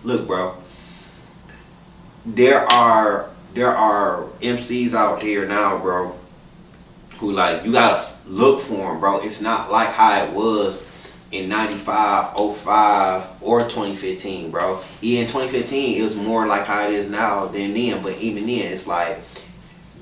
look, bro, there are MCs out here now, bro, who like, you gotta look for them, bro. It's not like how it was in 95, 05, or 2015, bro. Yeah, in 2015, it was more like how it is now than then, but even then, it's like,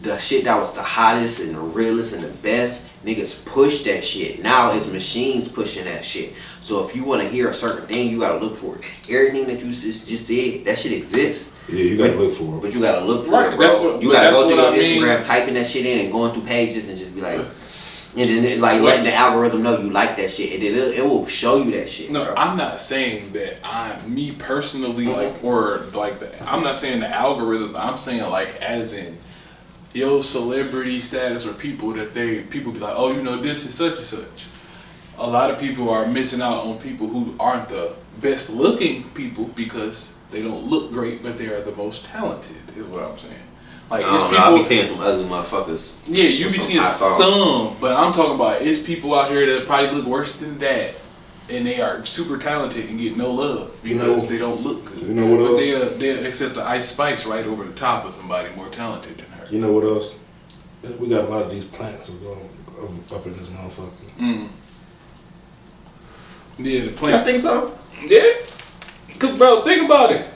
the shit that was the hottest and the realest and the best, niggas push that shit. Now it's machines pushing that shit. So if you want to hear a certain thing, you gotta look for it. Everything that you just said, that shit exists. Yeah, you gotta look for it. But you gotta look for it, bro. You gotta go through your Instagram, typing that shit in and going through pages and just be like, and then like letting the algorithm know you like that shit, and then it will show you that shit. No, bro. I'm not saying that me personally, like, or like I'm not saying the algorithm. I'm saying like as in your celebrity status or people be like, oh, you know, this is such and such. A lot of people are missing out on people who aren't the best looking people because they don't look great, but they are the most talented, is what I'm saying. Like, it's people, I be seeing some ugly motherfuckers. Yeah, you be seeing some, but I'm talking about it's people out here that probably look worse than that, and they are super talented and get no love because they don't look good. You know what else? But they accept the Ice Spice right over the top of somebody more talented than her. You know what else? We got a lot of these plants up in this motherfucker. Mm. Yeah, the plants. I think so. Yeah, cause bro, think about it.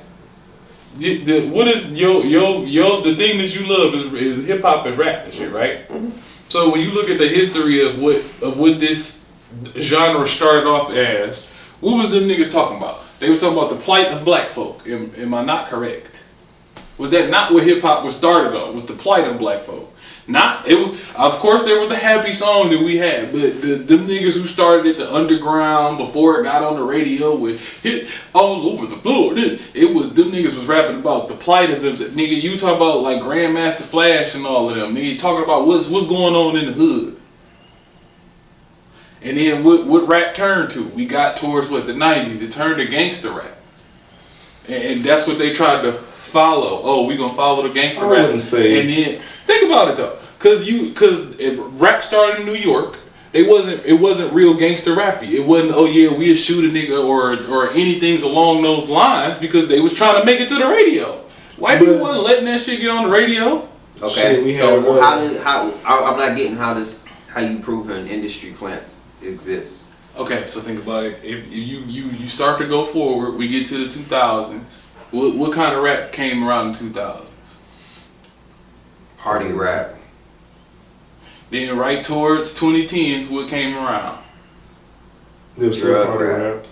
What is the thing that you love is hip hop and rap and shit, right? Mm-hmm. So when you look at the history of what this genre started off as, what was them niggas talking about? They was talking about the plight of black folk. Am I not correct? Was that not what hip hop was started on? Was the plight of black folk? Of course, there was the happy song that we had, but them niggas who started it, the underground, before it got on the radio with hit all over the floor, it was them niggas was rapping about the plight of them. Nigga, you talk about like Grandmaster Flash and all of them. Nigga, talking about what's going on in the hood. And then what rap turned to? We got towards the 90s. It turned to gangster rap, and that's what they tried to follow. Oh, we gonna follow the gangster rap. And then think about it though, cause if rap started in New York, it wasn't real gangster rappy. It wasn't, oh yeah, we'll shoot a nigga or anything along those lines, because they was trying to make it to the radio. White people wasn't letting that shit get on the radio. Okay, Shit, so I'm not getting how you prove an industry plants exist. Okay, so think about it. If you start to go forward, we get to the 2000s. What kind of rap came around in 2000s? Party rap. Then right towards 2010s, what came around? It was still Drug party rap. rap.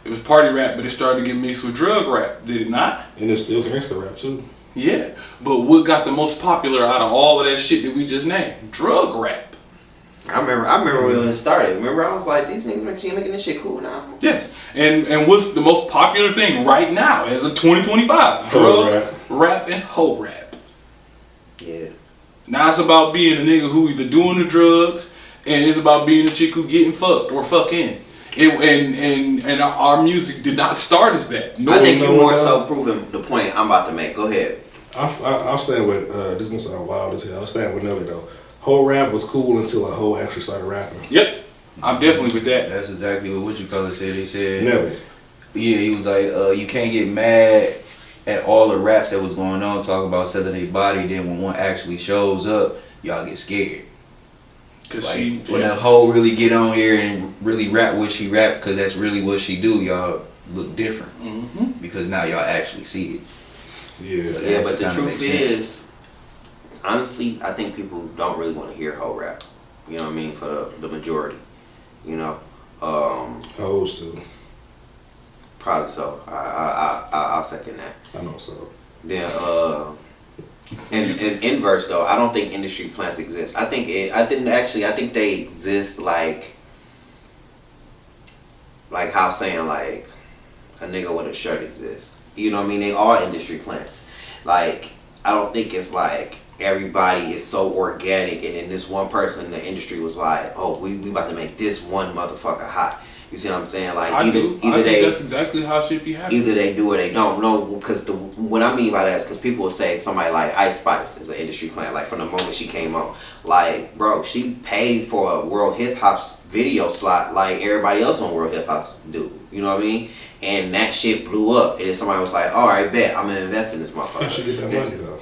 It was party rap, but it started to get mixed with drug rap, did it not? And it's still gangsta rap too. Yeah, but what got the most popular out of all of that shit that we just named? Drug rap. I remember when it started. Remember, I was like, these niggas making this shit cool now. Yes, and what's the most popular thing right now as of 2025? Hoe Drug rap and hoe rap. Yeah. Now it's about being a nigga who either doing the drugs, and it's about being a chick who getting fucked or fucking. And our music did not start as that. I think you're more so proving the point I'm about to make. Go ahead. I'll stand with, this is gonna sound wild as hell, I'll stand with Nelly though. Whole rap was cool until a hoe actually started rapping. Yep, I'm definitely with that. That's exactly what you call it said. They said, Nelly. yeah, he was like, you can't get mad at all the raps that was going on, talking about selling their body. Then when one actually shows up, y'all get scared. Cause Like, when a hoe really get on here and really rap what she rap, because that's really what she do, y'all look different. Mm-hmm. Because now y'all actually see it. Yeah. So Yeah, that but the kinda truth makes sense. is, honestly, I think people don't really want to hear hoe rap. You know what I mean? For the majority. You know? Hoes too. Probably so. I'll second that. I know so. Then, in inverse though, I don't think industry plants exist. I think they exist like how saying like a nigga with a shirt exists. You know what I mean? They are industry plants. Like, I don't think it's like everybody is so organic and then this one person in the industry was like, oh, we about to make this one motherfucker hot. You see what I'm saying? Like, I think that's exactly how shit be happening. either they do or they don't. No, because what I mean by that is because people will say somebody like Ice Spice is an industry plant. Like, from the moment she came on, like, bro, she paid for a World Hip Hop's video slot like everybody else on World Hip Hop's do. You know what I mean? And that shit blew up. And then somebody was like, all right, bet, I'm gonna invest in this motherfucker. How she get that money though?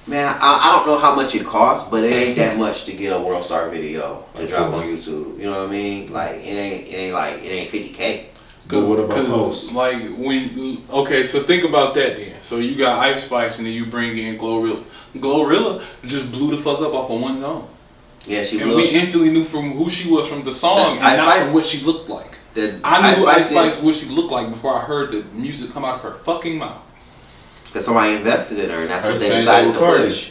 Man, I don't know how much it costs, but it ain't that much to get a World Star video to drop on YouTube. You know what I mean? Like, it ain't 50K. But what about posts? Like, okay, so think about that then. So you got Ice Spice and then you bring in Glorilla. Glorilla just blew the fuck up off of one song. Yeah, she And blew we up. instantly knew from who she was from the song and Ice not Spice- from what she looked like. The I knew Ice did- Spice what she looked like before I heard the music come out of her fucking mouth. Because somebody invested in her, and that's what Heard they the same decided thing to with Cardi. push.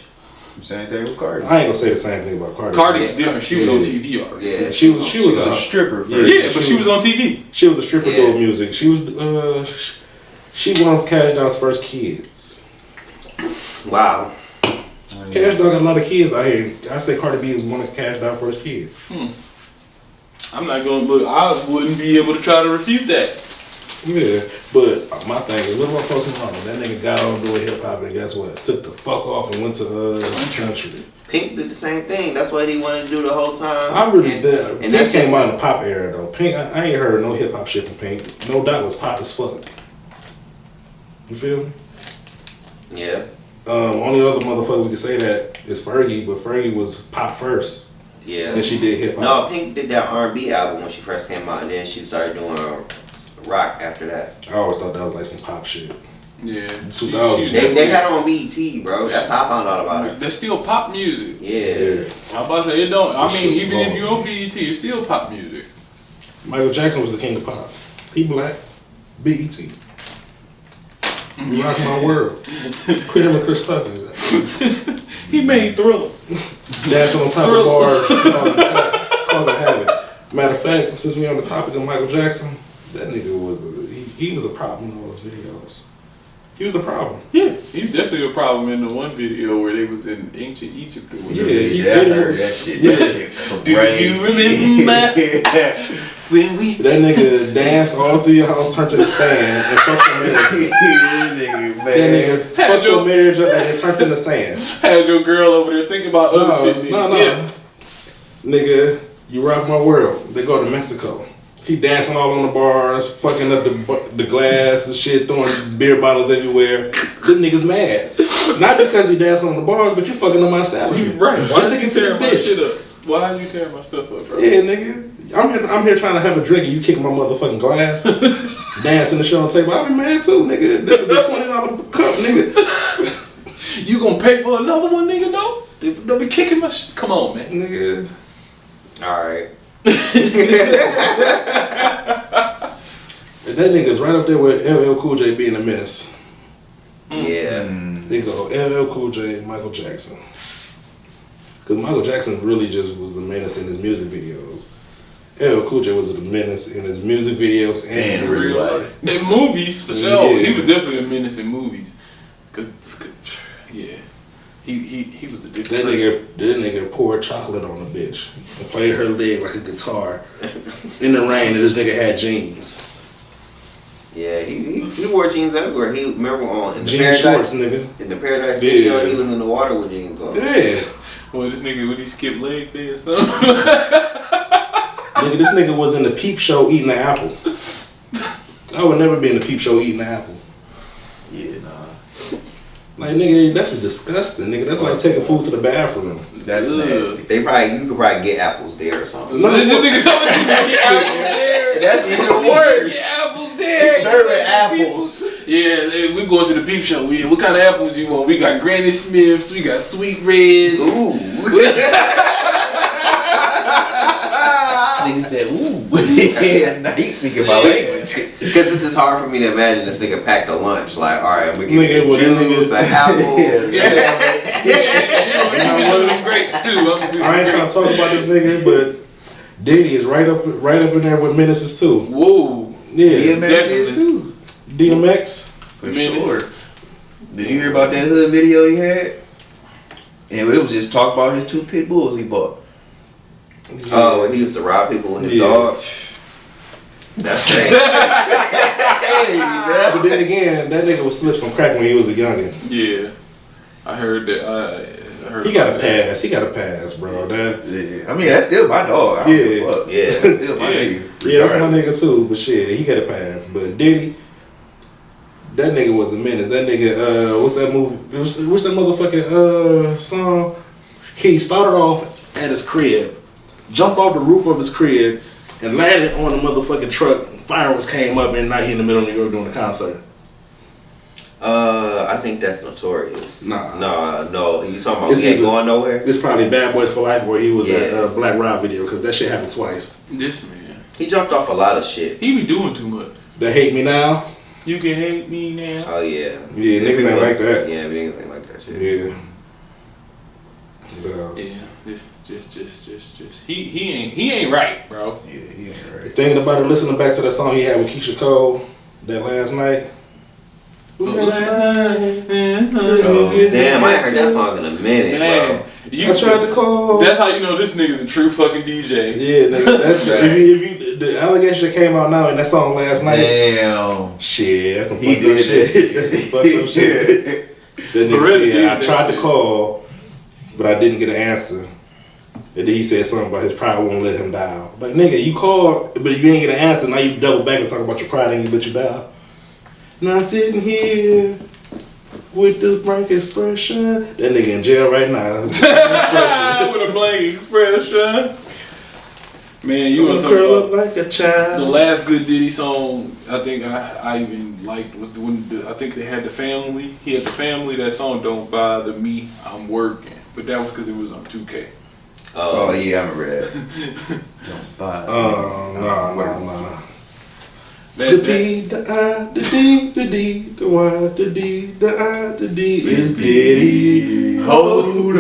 Same thing with Cardi. I ain't gonna say the same thing about Cardi. Cardi's Yeah. different. She was on TV already. Yeah, She was She was a a stripper first. Yeah, but she was on TV. She was a stripper Yeah. doing music. She was she one of Cash Dog's first kids. Wow. Cash Dog got a lot of kids out here. I say Cardi B was one of Cash Dog's first kids. I'm not gonna look. I wouldn't be able to try to refute that. Yeah, but my thing is, what about Post Malone? That nigga got on doing hip hop and guess what? Took the fuck off and went to country. Pink did the same thing. That's what he wanted to do the whole time. I really And- did. and Pink that's came just- out in the pop era though. Pink, I ain't heard no hip hop shit from Pink. No Doubt was pop as fuck. You feel me? Yeah. Only other motherfucker we could say that is Fergie, but Fergie was pop first. Yeah. Then she did hip No, hop. Pink did that R&B album when she first came out, and then she started doing rock after that. I always thought that was like some pop shit. Yeah. 2000. They had her on BET, bro. That's how I found out about her. That's still pop music. Yeah. I'm about to say it don't. I That mean, shit even wrong. if you on BET, it's still pop music. Michael Jackson was the king of pop. He black. BET. You rock my world. Quit him and Chris Tucker. He made Thriller. Dancing on top of bars. Cause I have it. Matter of fact, since we on the topic of Michael Jackson, that nigga was he was the problem in all those videos. He was the problem. Yeah, he's definitely a problem in the one video where they was in ancient Egypt or whatever. Yeah, I heard that shit. That shit Do you remember when we? That nigga danced all through your house, turned to the sand, and fucked your marriage. That nigga fucked your marriage up and then turned into sand. Had your girl over there thinking about other shit. No. Yeah. Nigga, you rock my world. They go to Mexico. He dancing all on the bars, fucking up the glass and shit, throwing beer bottles everywhere. This nigga's mad. Not because he dancing on the bars, but you fucking up my establishment. Right. Just to get to this bitch. Shit up? Why are you tearing my stuff up, bro? Yeah, nigga. I'm here trying to have a drink and you kicking my motherfucking glass. Dancing the shit on the table. I'll be mad too, nigga. This is the $20 cup, nigga. You gonna pay for another one, nigga, though? They'll be kicking my shit. Come on, man. Nigga. Alright. That nigga's right up there with LL Cool J being a menace. Yeah. They go LL Cool J and Michael Jackson. Because Michael Jackson really just was the menace in his music videos. LL Cool J was the menace in his music videos and in real life. In movies, for sure. Yeah. He was definitely a menace in movies. Cause yeah. He was a different person. That nigga poured chocolate on a bitch and played her leg like a guitar in the rain, and this nigga had jeans. Yeah, he wore jeans everywhere. He remember in the Jean Paradise shorts, nigga. In the Paradise video, Yeah. he was in the water with jeans on. Yeah. Well, this nigga, would he skip leg day or something? Nigga, this nigga was in the Peep Show eating an apple. I would never be in the Peep Show eating an apple. Yeah, nah. Like, nigga, that's disgusting, nigga. That's like taking food to the bathroom. That's nasty. You could probably get apples there or something. This nigga told me to get apples there. That's even worse. Get apples there. Serving apples. Yeah, we going to the Peep Show. Yeah, what kind of apples you want? We got Granny Smiths. We got Sweet Reds. Ooh. Nigga said, ooh. Yeah, now he's speaking my language. Because this is hard for me to imagine this nigga packed a lunch. Like, all right, I'm going to Nigga, give you well, juice, an apple. Yes. Yeah, one of them grapes too. I ain't trying to talk about this nigga, but Diddy is right up in there with menaces too. Whoa. Yeah. DMX definitely. is too. DMX. For sure. Did you hear about that hood video he had? And it was just talk about his 2 pit bulls he bought. Oh, when he used to rob people with his Yeah. dog. That's sad. But then again, that nigga was slip some crack when he was a youngin'. Yeah, I heard that. I heard He got a about that. pass. He got a pass, bro. That Yeah. I mean, that's still my dog. I don't give a fuck. Yeah. That's still my Yeah. nigga. yeah, that's my nigga too. But shit, he got a pass. But Diddy, that nigga was a menace. That nigga, what's that movie? What's that motherfucking song? He started off at his crib, jumped off the roof of his crib, and landed on the motherfucking truck. Fireworks came up, and now he in the middle of New York doing the concert. I think that's Notorious. Nah. No. You talking about It's we ain't either- going nowhere? It's probably Bad Boys for Life where he was Yeah. that Black Rob video because that shit happened twice. This man, He jumped off a lot of shit. he be doing too much. They hate me now. You can hate me now. Oh yeah. Yeah, niggas ain't like that. Yeah, niggas ain't like that shit. Yeah. What else? Yeah, just. He ain't right, bro. Yeah, he ain't right. Thinking about it, listening back to that song he had with Keisha Cole that last night. Damn, I ain't heard that song in a minute, Man, bro. I tried to call. That's how you know this nigga's a true fucking DJ. Yeah, nigga. That's, if you, the allegation that came out now in that song last night. Damn. Shit, that's some He fucked up did shit. that shit. That's some fucked up shit. That nigga Really did said, I that tried shit. to call, but I didn't get an answer. And then he said something about his pride won't let him dial. Like, nigga, you called, but you ain't get an answer. Now you double back and talk about your pride and you let you dial. Now I'm sitting here with this blank expression. That nigga in jail right now. With a blank expression. Man, you want to curl talk up about like a child. the last good Diddy song? I think I even liked was the one. I think they had the family. He had the family. That song "Don't Bother Me, I'm Working," but that was because it was on 2K. Oh, yeah, I remember that. Don't buy it. Nah. That, The P, the I, the D, the D, the Y, the D, the I, the D is Diddy. Hold up.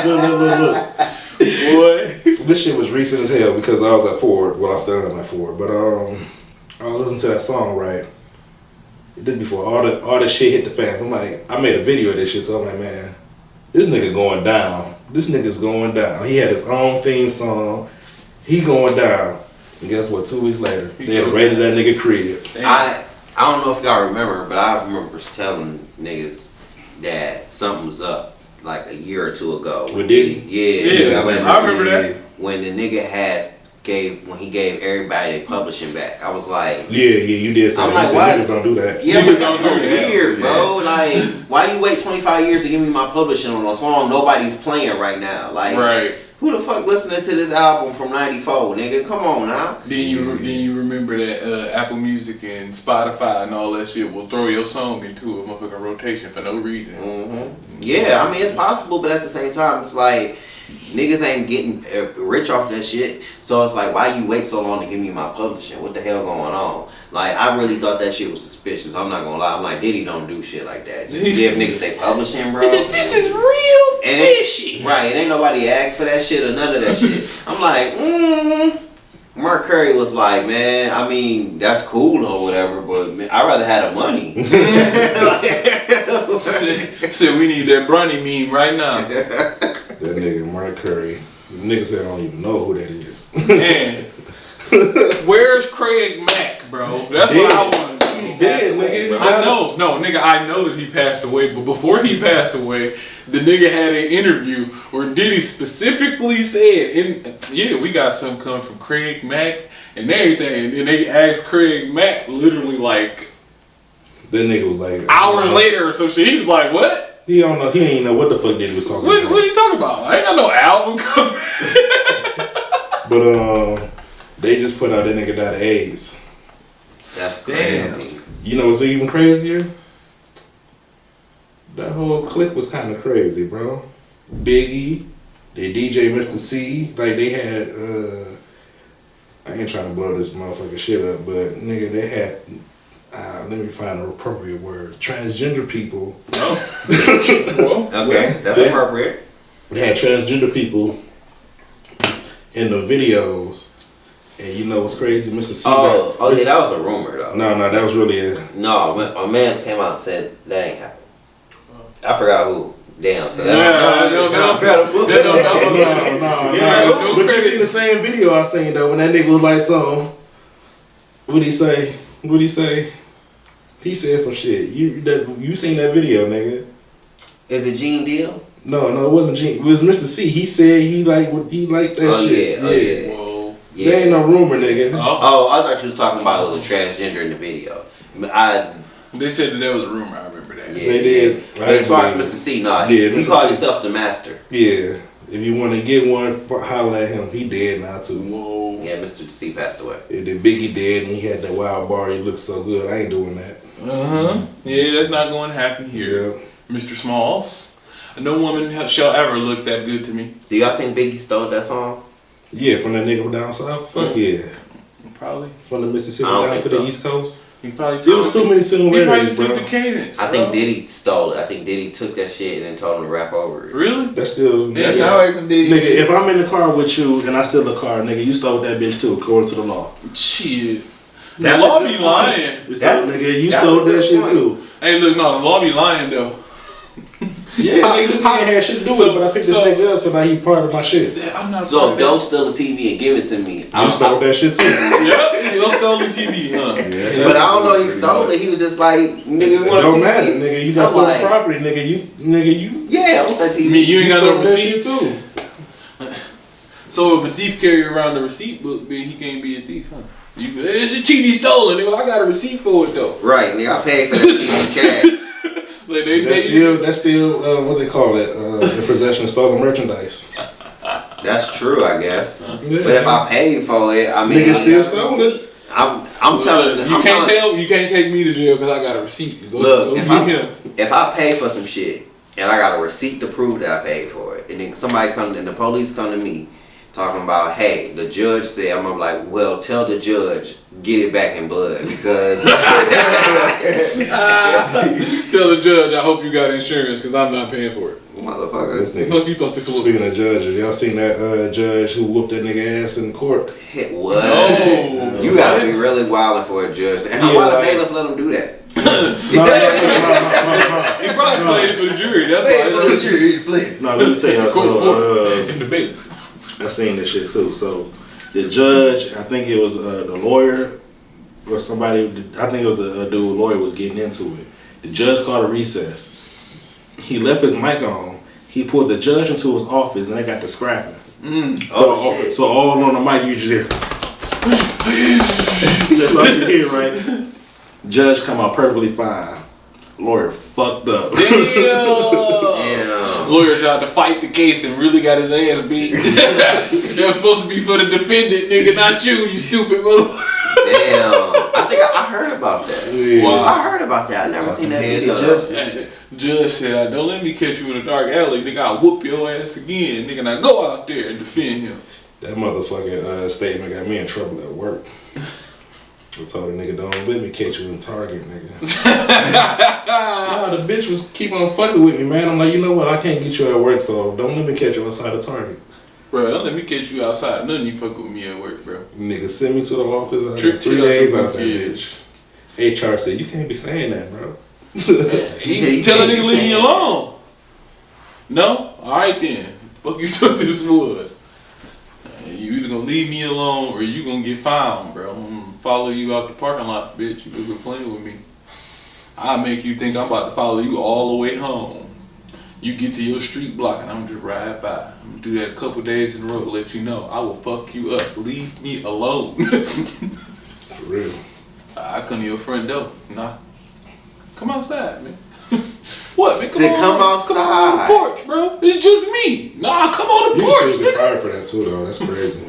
Look. boy. This shit was recent as hell because I was at Ford. Well, I still am at Ford, but I was listening to that song right. This before all the shit hit the fans. I'm like, I made a video of this shit, so I'm like, man, this nigga going down. This nigga's going down. He had his own theme song. He going down. And guess what? 2 weeks later, they had raided that nigga crib. I don't know if y'all remember, but I remember telling niggas that something was up like a year or two ago. With Diddy? Yeah. I remember that. When the nigga had when he gave everybody their publishing back. I was like, Yeah, you did say I'm that. like, You said why? niggas don't do that. Yeah, Niggas but that's so don't do that. weird, bro. Like, why you wait 25 years to give me my publishing on a song nobody's playing right now? Like, Right. who the fuck listening to this album from '94, nigga? Come on now. Then you remember that Apple Music and Spotify and all that shit will throw your song into a motherfucking rotation for no reason. Yeah, I mean it's possible, but at the same time, it's like niggas ain't getting rich off that shit. So it's like, why you wait so long to give me my publishing? What the hell going on? Like, I really thought that shit was suspicious. I'm not gonna lie. I'm like, Diddy don't do shit like that. Just give niggas they publishing, bro. This is real And fishy. right, and ain't nobody asked for that shit or none of that shit. I'm like, Mark Curry was like, man, I mean, that's cool or whatever, but man, I'd rather have the money. Said we need that Bronny meme right now. That nigga Mark Curry. Niggas said I don't even know who that is. Man, where's Craig Mack, bro? That's what I want to know. He's dead, nigga. I know, nigga, I know that he passed away, but before he passed away, the nigga had an interview where Diddy specifically said, we got something coming from Craig Mack and everything, and then they asked Craig Mack literally like That nigga was like hours later or some shit. He was like, what? He don't know. He ain't know what the fuck Diddy was talking What about. are you talking about? I ain't got no album coming. But they just put out that nigga died of AIDS. That's crazy. You know what's even crazier? That whole clique was kind of crazy, bro. Biggie, they DJ Mr. C, like they had. I ain't trying to blow this motherfucking shit up, but nigga, they had. Let me find an appropriate word. Transgender people. Oh. Well, Okay, that's appropriate. They had transgender people in the videos. And you know what's crazy? Mr. C. Oh yeah, that was a rumor though. No, that was really a. No, a man came out and said that ain't happened. I forgot who. Damn, so No. But you seen the same video I seen though when that nigga was like, so what'd he say? He said some shit. You seen that video, nigga? Is it Gene Deal? No, it wasn't Gene. It was Mr. C. He said he liked that shit. Yeah. Whoa. Yeah. There ain't no rumor, nigga. Oh. I thought you was talking about it was a transgender in the video. They said that was a rumor. I remember that. Yeah, They did. But as far as Mr. C, he Mr. called C. himself the master. Yeah. If you want to get one, holler at him. He dead now too. Whoa. Yeah, Mr. C passed away. And then Biggie dead and he had that wild bar. He looked so good. I ain't doing that. Yeah, that's not going to happen here. Yeah. Mr. Smalls. No woman shall ever look that good to me. Do y'all think Biggie stole that song? Yeah, from that nigga from down south. Fuck yeah. Probably. From the Mississippi I don't down to think the so. East Coast. He probably There was too many He probably similarities, took bro. the cadence. I think bro. Diddy stole it. I think Diddy took that shit and then told him to rap over it. Really? That's still. Yeah. That sound like some Diddy. Nigga, if I'm in the car with you and I steal the car, nigga, you stole that bitch too, according to the law. Shit. That's the law a good be point. lying. So, nigga, you that's stole a good that shit point. too. Hey, look, no, the law be lying though. Yeah, nigga, this nigga had shit to do with it, but I picked this nigga up, so now he part of my shit. I'm not. So if don't steal the TV and give it to me. You stole that shit too. Yep, you stole the TV, huh? But I don't know he stole it. He was just like, nigga, It you want a don't TV? matter, nigga. You got I'm stolen like, property, nigga. You. Yeah, I want that TV. I mean, you ain't got stole no that shit receipts. too. So if a thief carry around the receipt book, then he can't be a thief, huh? It's a TV stolen, nigga. I got a receipt for it though. Right, nigga, I paid for that TV cash. Like That's still what they call it, in possession of stolen merchandise. That's true, I guess. Yeah. But if I paid for it, I mean, Nigga still stole it. I'm telling you you can't take me to jail because I got a receipt. Look, him. if I pay for some shit and I got a receipt to prove that I paid for it, and then the police come to me talking about, hey, the judge said, I'm like, well, tell the judge, get it back in blood because. Tell the judge, I hope you got insurance because I'm not paying for it. Motherfucker. This The nigga. fuck you thought this was? Speaking of judges, y'all seen that judge who whooped that nigga ass in court? What? No. You gotta be really wilding for a judge. And Yeah, why the like- bailiff let him do that? No, He probably played it for the jury. That's why. No, let me tell y'all. So, in the debate. I seen this shit too. So, the judge, I think it was the lawyer or somebody. I think it was the dude lawyer was getting into it. The judge called a recess. He left his mic on. He pulled the judge into his office and they got to scrapping. So all on the mic, you just hear. That's all you hear, right? Judge come out perfectly fine. Lawyer fucked up. Damn. Lawyer tried to fight the case and really got his ass beat. They were supposed to be for the defendant, nigga, not you stupid motherfucker. Damn. I think I heard about that. Yeah. Wow. I heard about that. I never seen that video. Judge said, don't let me catch you in a dark alley, nigga. I'll whoop your ass again, nigga. Now go out there and defend him. That motherfucking statement got me in trouble at work. I told the nigga, don't let me catch you in Target, nigga. Nah, the bitch was keep on fucking with me, man. I'm like, you know what? I can't get you at work, so don't let me catch you outside of Target. Bro, don't let me catch you outside. None of you fuck with me at work, bro. Nigga, send me to the office. I got 3 days out that bitch. HR said, you can't be saying that, bro. He tell a nigga leave me alone. No? Alright then. Fuck you thought this was. You either gonna leave me alone or you gonna get found, bro. I'm gonna follow you out the parking lot, bitch. You been playing with me. I'll make you think I'm about to follow you all the way home. You get to your street block and I'm just ride by. I'm gonna do that a couple days in a row to let you know I will fuck you up. Leave me alone. For real. I come to your front door. Nah. Come outside, man. What, man? Come outside. Come on the porch, bro. It's just me. Nah, come on the You porch, should get nigga. fired for that too, though. That's crazy.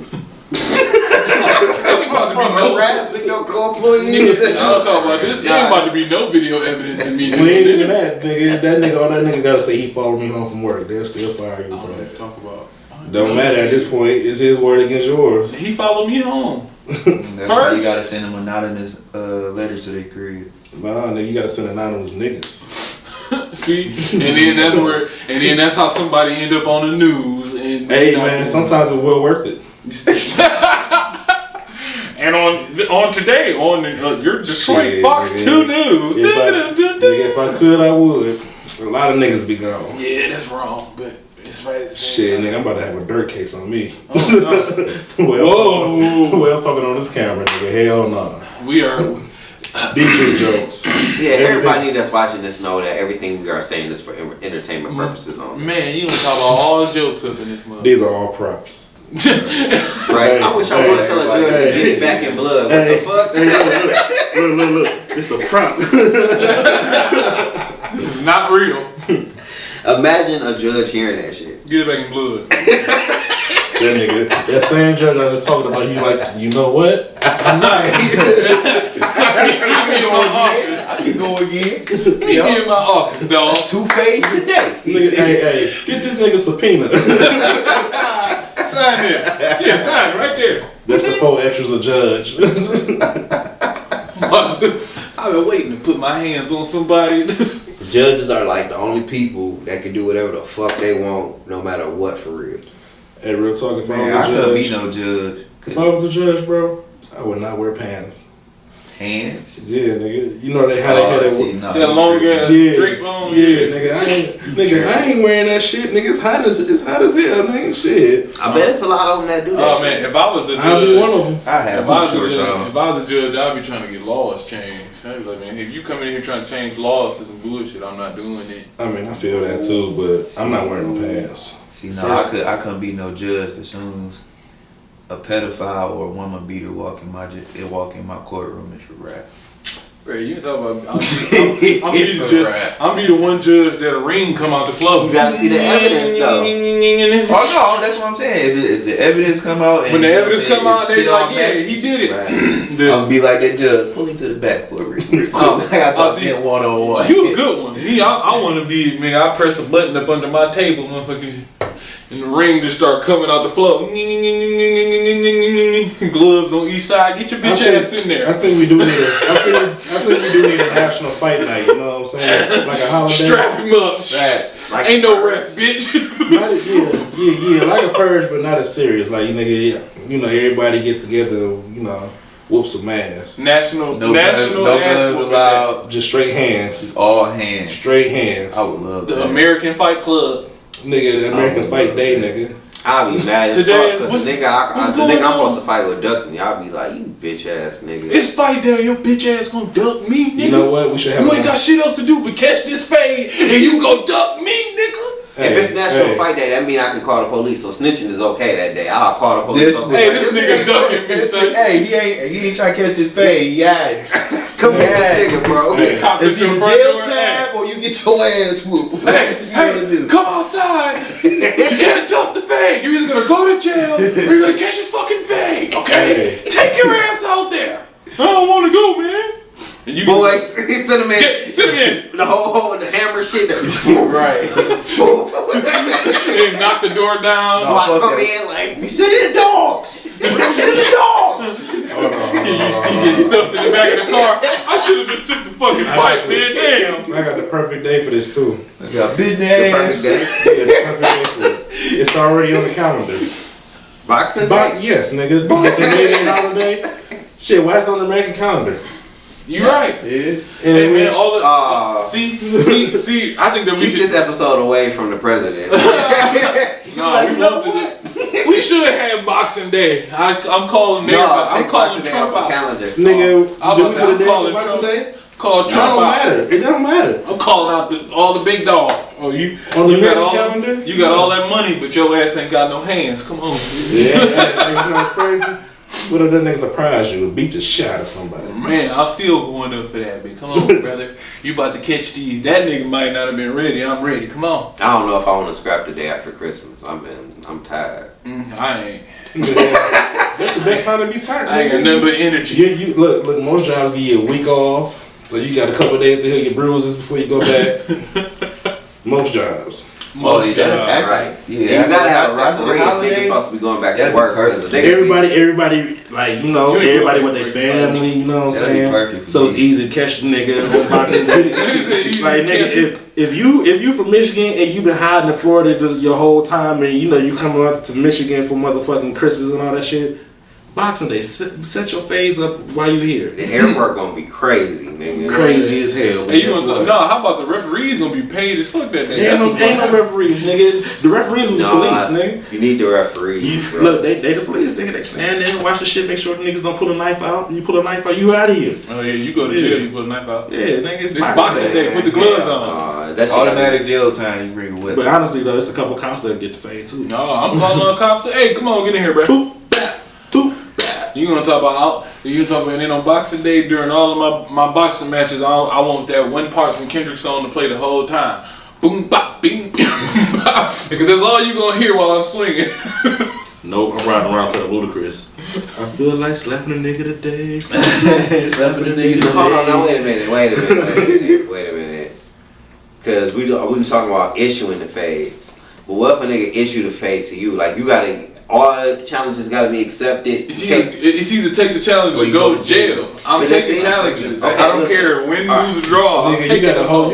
No rats in your car, please. Nigga, I'm talking about this. There ain't about to be no video evidence in me. We ain't even that, nigga. All that nigga gotta say he followed me home from work. They'll still fire you for that. Talk about. Don't matter at this point. It's his word against yours. He followed me home. That's why you gotta send them anonymous letters to their crib. Nah, nigga, you gotta send anonymous niggas. See, and then that's how somebody end up on the news. And Hey man, sometimes it's well worth it. And on today on your Detroit Shit, Fox nigga. 2 News. If I could, I would. A lot of niggas be gone. Yeah, that's wrong, but it's right at the same Shit, time. nigga, I'm about to have a dirt case on me. Oh, Well, talking on this camera, nigga. Hell no. We are. DJ jokes. Yeah, everybody that's watching this know that everything we are saying is for entertainment purposes only. Man, you gonna talk about all the jokes up in this mother. These are all props. Right? I wish I would tell a judge to get it back in blood. What the fuck? Look. It's a prop. This is not real. Imagine a judge hearing that shit. Get it back in blood. That nigga, that same judge I was talking about, you like, you know what? I'm right. I can go again. Meet me in my office, dog. 2-Phase today. Nigga, hey, get this nigga subpoena. Sign this. Yeah, sign it right there. That's the 4 extras a judge. I've been waiting to put my hands on somebody. Judges are like the only people that can do whatever the fuck they want, no matter what, for real. Hey, real talk, if Man, I I was a couldn't be judge, no judge. if I was a judge, bro, I would not wear pants. Hands. Yeah, nigga. You know how they had that. That long ass drape on. Yeah, nigga. I ain't wearing that shit, nigga. It's hot as hell, nigga. Shit. I bet it's a lot of them that do that. Oh man, if I was a I'll be one judge, of them. I have if I was shorts a on. judge, I'd be trying to get laws changed. I'd be like, man, if you come in here trying to change laws to some bullshit, I'm not doing it. I mean, I feel that too, but I'm not wearing no pants. See, no, I couldn't be no judge as soon as a pedophile or a woman beater walk in my courtroom, it's a wrap. Bro, you talk about I'm It's a wrap. be the one judge that a ring come out the floor. You gotta see the evidence though. Oh no, that's what I'm saying. If the evidence come out, and When the evidence come out, shit they like, on yeah, that, he did it. right. I'll be like that judge. Pull him to the back for real quick. I gotta talk to him one-on-one. You a good one. I want to be, man, I press a button up under my table, motherfucker, and the ring just start coming out the floor. Gloves on each side. Get your bitch ass in there. I think we do need a national fight night. You know what I'm saying? Like a holiday. Strap him up. Like Ain't no ref, bitch. Yeah, like a purge, but not as serious. Like everybody get together. Whoop some ass. National No guns ass allowed. Just straight hands. All hands. Straight hands. I would love The that. American Fight Club. Nigga, the American Fight Day, nigga. I'll be mad as Today, fuck, cause the nigga I'm supposed to fight with duck me. I'll be like, you bitch ass nigga. It's fight day. Your bitch ass gonna duck me, nigga. You know what? We should have. You ain't got shit else to do but catch this fade, and you go duck me, nigga. If it's National Fight Day, that mean I can call the police. So snitching is okay that day. I'll call the police. This nigga ducking me, son. Hey, he ain't trying to catch this fade. Yeah. Come here, this nigga, bro. It's either jail time or you get your ass whooped. Hey, come outside. You can't duck the fade. You're either gonna go to jail or you're gonna catch his fucking fade. Okay? Take your ass out there. I don't wanna go, man. And you boys, he sent him in. Send him in. The whole the hammer shit. Right. And knock the door down. SWAT come in like, we send in dogs. We send in dogs. You get stuffed in the back of the car. I should have just took the fucking fight, man. Damn. I got the perfect day for this too. I got big perfect ass. day. Yeah, the perfect day for it. It's already on the calendar. Boxing Day? Yes, nigga. It's a May holiday. Shit, why it's on the American calendar? You right. Yeah. Hey man, all the see. I think that we Keep should this episode away from the president. Nah, we won't do that. We should have Boxing Day. I'm calling there. I'm calling Trump out. Calendar. Nigga, I'm calling Boxing Trump. Day? Call It Trump don't out. matter. It don't matter. I'm calling out all the big dogs. Oh, you On the got American all calendar? you got all that money, but your ass ain't got no hands. Come on. Yeah, you know what's crazy? What if that nigga surprise you and beat the shit out of somebody? Man, I'm still going up for that, bitch. Come on, brother. You about to catch these. That nigga might not have been ready. I'm ready. Come on. I don't know if I want to scrap the day after Christmas. I'm tired. I ain't. That's the best time to be tired. I ain't got nothing but energy. You look. Most jobs give you a week off, so you got a couple of days to heal your bruises before you go back. Most jobs. Most jobs. Right. Yeah, You gotta have a after the referee. holiday, Niggas supposed to be going back to that'd be work. perfect. Because the niggas Everybody, like, you know, You ain't everybody going with their to work. family, you know what I'm That'd be saying? perfect for So it's me. easy to catch the nigga on Boxing Day. Like, nigga, if you from Michigan and you been hiding in Florida just your whole time and, you know, you come up to Michigan for motherfucking Christmas and all that shit, Boxing Day, set your fades up while you here. the airport gonna be crazy, nigga. Crazy as hell. Hey, you want no? How about the referees gonna be paid as fuck that day? Ain't no referees, nigga. The referees is the police, nigga. You need the referees, bro. Look, they the police, nigga. They stand there and watch the shit, make sure the niggas don't pull a knife out. You pull a knife out, you out of here. Oh yeah, you go to jail, you put a knife out. Yeah, nigga, it's It's Boxing Day. Put the gloves on. That's Automatic jail time. You bring a whip. But honestly, though, it's a couple cops that get the fade too. No, I'm calling on cops. Hey, come on, get in here, bro. Boop, bap, boop, bap. You gonna talk about then on Boxing Day during all of my boxing matches, I want that one part from Kendrick's song to play the whole time. Boom bop bing bing bop. Because that's all you gonna hear while I'm swinging. Nope, I'm riding around to the ludicrous. I feel like slapping a nigga today. Slapping a nigga today. Hold on, now wait a minute. Because we were talking about issuing the fades. But what if a nigga issue the fade to you? Like, you gotta, all challenges gotta be accepted. It's either take the challenge or go to jail. I'm But taking the thing- challenges. Okay, I don't listen. care win, All lose, or draw. I'm Nigga, taking you got a whole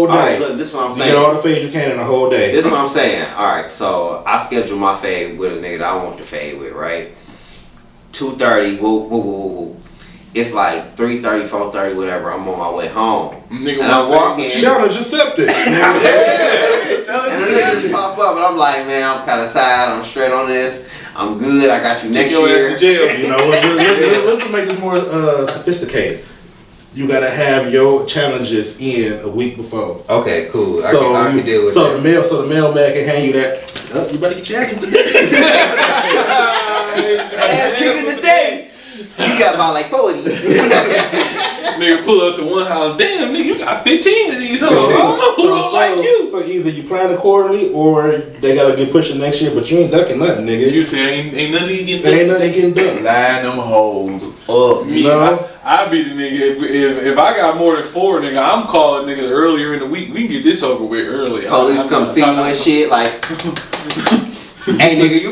day. Alright, look, this is what I'm You saying. get all the fades you can in a whole day. This is what I'm saying. Alright, so I schedule my fade with a nigga that I want to fade with, right? 2:30, woo. It's like 3:30, 4:30, whatever. I'm on my way home. Nigga, And I'm walking. Challenge accepted. And the niggas pop up, and I'm like, man, I'm kind of tired. I'm straight on this. I'm good. I got you Take next your year. ass to jail. You know, let's make this more sophisticated. You gotta have your challenges in a week before. Okay, cool. I can deal with that. The mailman can hand you that. Oh, you better get your ass in today. Ass kicking today. You got about like 4 of these. Nigga pull up to one house. Damn, nigga, you got 15 of these. I don't know who don't like you. So either you plan accordingly or they gotta get pushing next year, but you ain't ducking nothing, nigga. You say ain't none of these getting There ain't nothing getting done. Line them hoes up. Me, No. I be the nigga. If I got more than 4, nigga, I'm calling niggas earlier in the week. We can get this over with early. Police come see you and shit like, hey nigga, you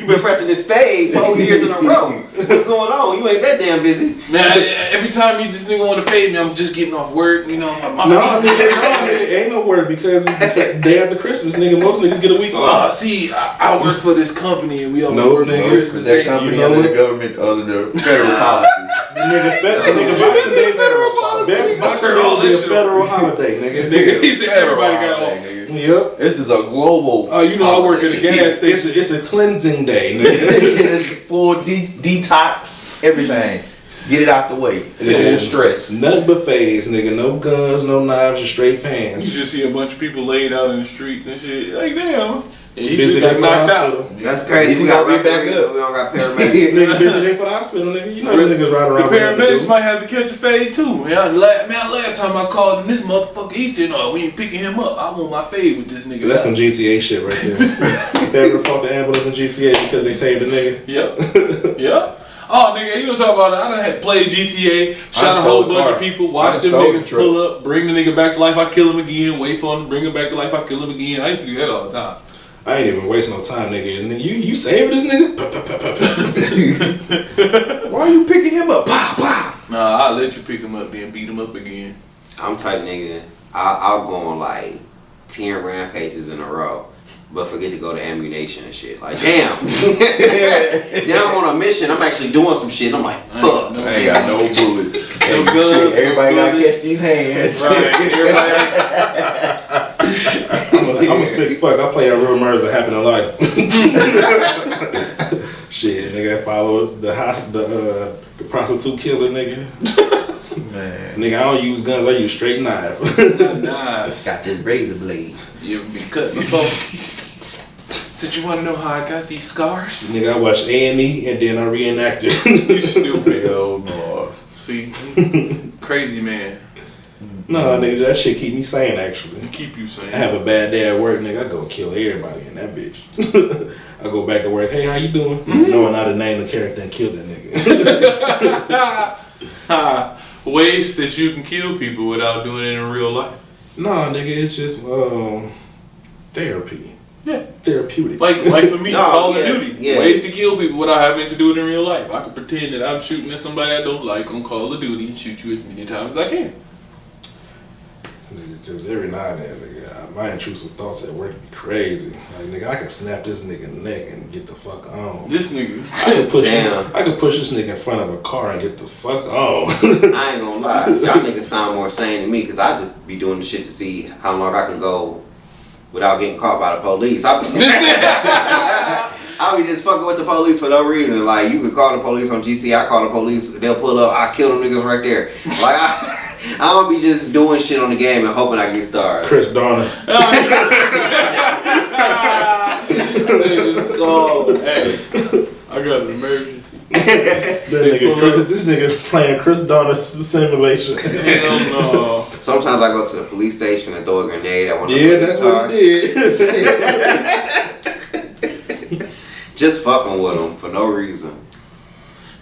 been pressing this fade 4 years in a row. What's going on? You ain't that damn busy. Man, every time this nigga want to pay me, I'm just getting off work. You know, It ain't no word because it's the day after Christmas, nigga. Most niggas get a week off. See, I work for this company and we all No, work nigga, on Because Christmas that Day. company You know under what? the government, under the federal policy. Nigga, Boxing Day, Boxing Day will be a federal holiday, nigga. He said everybody got Federal off. holiday, nigga. Yep. This is a global. Oh, you know I work at a gas station. It's a cleansing day, nigga. It's full detox, everything. Get it out the way. No stress. Nothing but phase, nigga. No guns, no knives, just straight You fans. just see a bunch of people laid out in the streets and shit. Like, damn. And he Busy just day got for the knocked out. hospital. That's crazy. We gotta get back up. We don't got paramedics. Nigga, busy day for the hospital, nigga. You know the niggas ride The around. paramedics might have to catch a fade too. Man, last time I called him, this motherfucker, he said, "No, we ain't picking him up. I want my fade with this nigga." That's some GTA shit right there. They ever fought the ambulance in GTA because they saved a nigga? Yep. Yep. Oh, nigga, you gonna talk about it? I done had played GTA, shot a whole bunch of people, watched them niggas pull up, bring the nigga back to life, I kill him again, wait for him to bring him back to life, I kill him again. I used to do that all the time. I ain't even waste no time, nigga. And you saved this nigga? Why are you picking him up? Pow, pow. Nah, I'll let you pick him up, then beat him up again. I'm type nigga. I'll go on like 10 rampages in a row, but forget to go to ammunition and shit. Like, damn. Then I'm on a mission. I'm actually doing some shit. I'm like, fuck. I ain't got no bullets. No guns, Everybody no gotta bullets. catch these hands. Right, everybody. I'm a sick fuck. I play out real murders that happen in life. Shit, nigga, I follow the prostitute killer, nigga. Man. Nigga, I don't use guns. I use straight knife. Knives. Got this razor blade. You ever been cut before? Said you want to know how I got these scars? Nigga, I watched A&E and then I reenacted. You stupid. Oh no. See, crazy man. No, nigga, that shit keep me sane, actually. Keep you sane. I have a bad day at work, nigga, I go kill everybody in that bitch. I go back to work, hey, how you doing? Knowing how to name the character and kill that nigga. Ways that you can kill people without doing it in real life. Nah, nigga, it's just therapy. Yeah. Therapeutic. Like for me, No, Call yeah, of Duty. yeah. Ways to kill people without having to do it in real life. I can pretend that I'm shooting at somebody I don't like on Call of Duty and shoot you as many times as I can. Because every now and then, nigga, my intrusive thoughts at work be crazy. Like, nigga, I can snap this nigga neck and get the fuck on. This nigga. I could push Damn. I could push this nigga in front of a car and get the fuck on. I ain't gonna lie. Y'all niggas sound more sane than me because I just be doing the shit to see how long I can go without getting caught by the police. I'll be just fucking with the police for no reason. Like, you could call the police on GC, I call the police, they'll pull up, I kill them niggas right there. Like, I don't be just doing shit on the game and hoping I get stars. Chris Donner. Hey, I got an emergency. This nigga playing Chris Donner's simulation. Hell no. Sometimes I go to the police station and throw a grenade at one of the Yeah, police that's what cars. he did. Just fucking with them for no reason.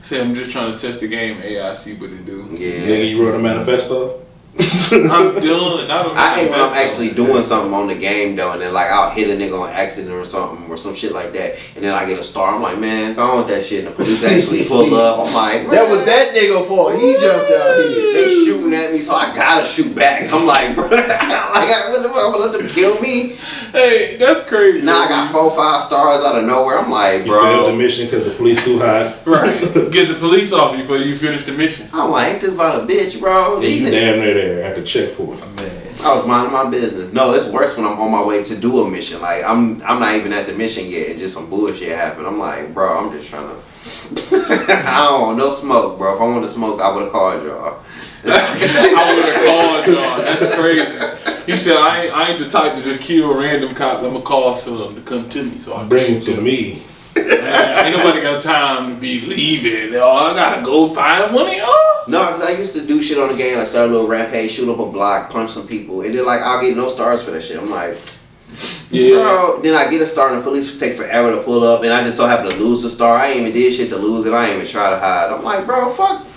Say I'm just trying to test the game. AI, see what it do. Yeah. Nigga, you wrote a manifesto? I'm done. I hate when I'm actually doing something on the game though, and then like I'll hit a nigga on accident or something or some shit like that, and then I get a star. I'm like, man, go on with that shit. And the police actually pull up. I'm like, That was that nigga fault. He jumped out here. They shooting at me, so I gotta shoot back. I'm like, bro, like, what the fuck? I'm gonna let them kill me? Hey, that's crazy. Now I got 4-5 stars out of nowhere. I'm like, You failed the bro. mission because the police too hot. Right. Get the police off you before you finish the mission. I'm like, ain't this about a bitch, bro? And you damn near there at the checkpoint. Man. I was minding my business. No, it's worse when I'm on my way to do a mission. Like I'm not even at the mission yet, and just some bullshit happened. I'm like, bro, I'm just trying to. I don't want no smoke, bro. If I wanted to smoke, I would have called y'all. I would have called y'all. That's crazy. He said, I ain't the type to just kill random cops. I'm gonna call some to come to me, so I can Bring it shoot to them. me. Ain't nobody got time to be leaving. Oh, I gotta go find one of y'all. No, because I used to do shit on the game, like start a little rampage, shoot up a block, punch some people, and then like I'll get no stars for that shit. I'm like, Yeah. bro. Then I get a star, and the police take forever to pull up, and I just so happen to lose the star. I ain't even did shit to lose it. I ain't even try to hide. I'm like, bro, fuck.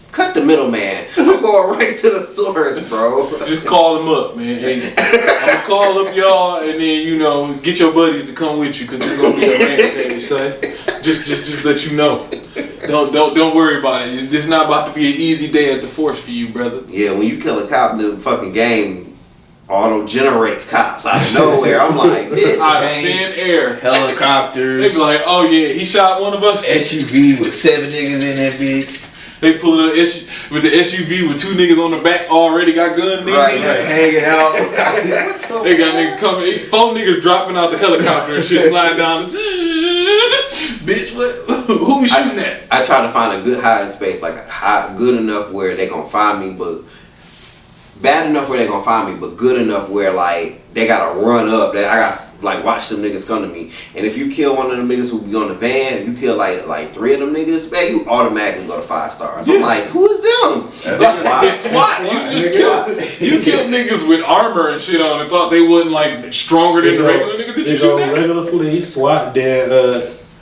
Cut the middleman. I'm going right to the source, bro. Just call them up, man. Hey, I'm gonna call up y'all, and then get your buddies to come with you, cause it's gonna be a rampage, son. Just let you know. Don't worry about it. It's not about to be an easy day at the force for you, brother. Yeah, when you kill a cop in the fucking game, auto generates cops out of nowhere. I'm like, bitch. Out of thin air. They Helicopters. be like, oh yeah, he shot one of us. SUV with 7 niggas in that bitch. They pull up with the SUV with 2 niggas on the back already got gun niggas. Right, Just hanging out. They got niggas coming, 4 niggas dropping out the helicopter and shit sliding down. Bitch, what? Who you shooting at? I try to find a good hiding space, like good enough where they gonna find me, but bad enough where they gonna find me, but good enough where like they gotta run up. That I gotta like watch them niggas come to me. And if you kill one of them niggas who be on the van, you kill like 3 of them niggas, man, you automatically go to 5 stars. I'm like, who is them? It's SWAT. You killed niggas with armor and shit on and thought they wasn't like stronger than the regular niggas that you shoot at. Regular police, SWAT, then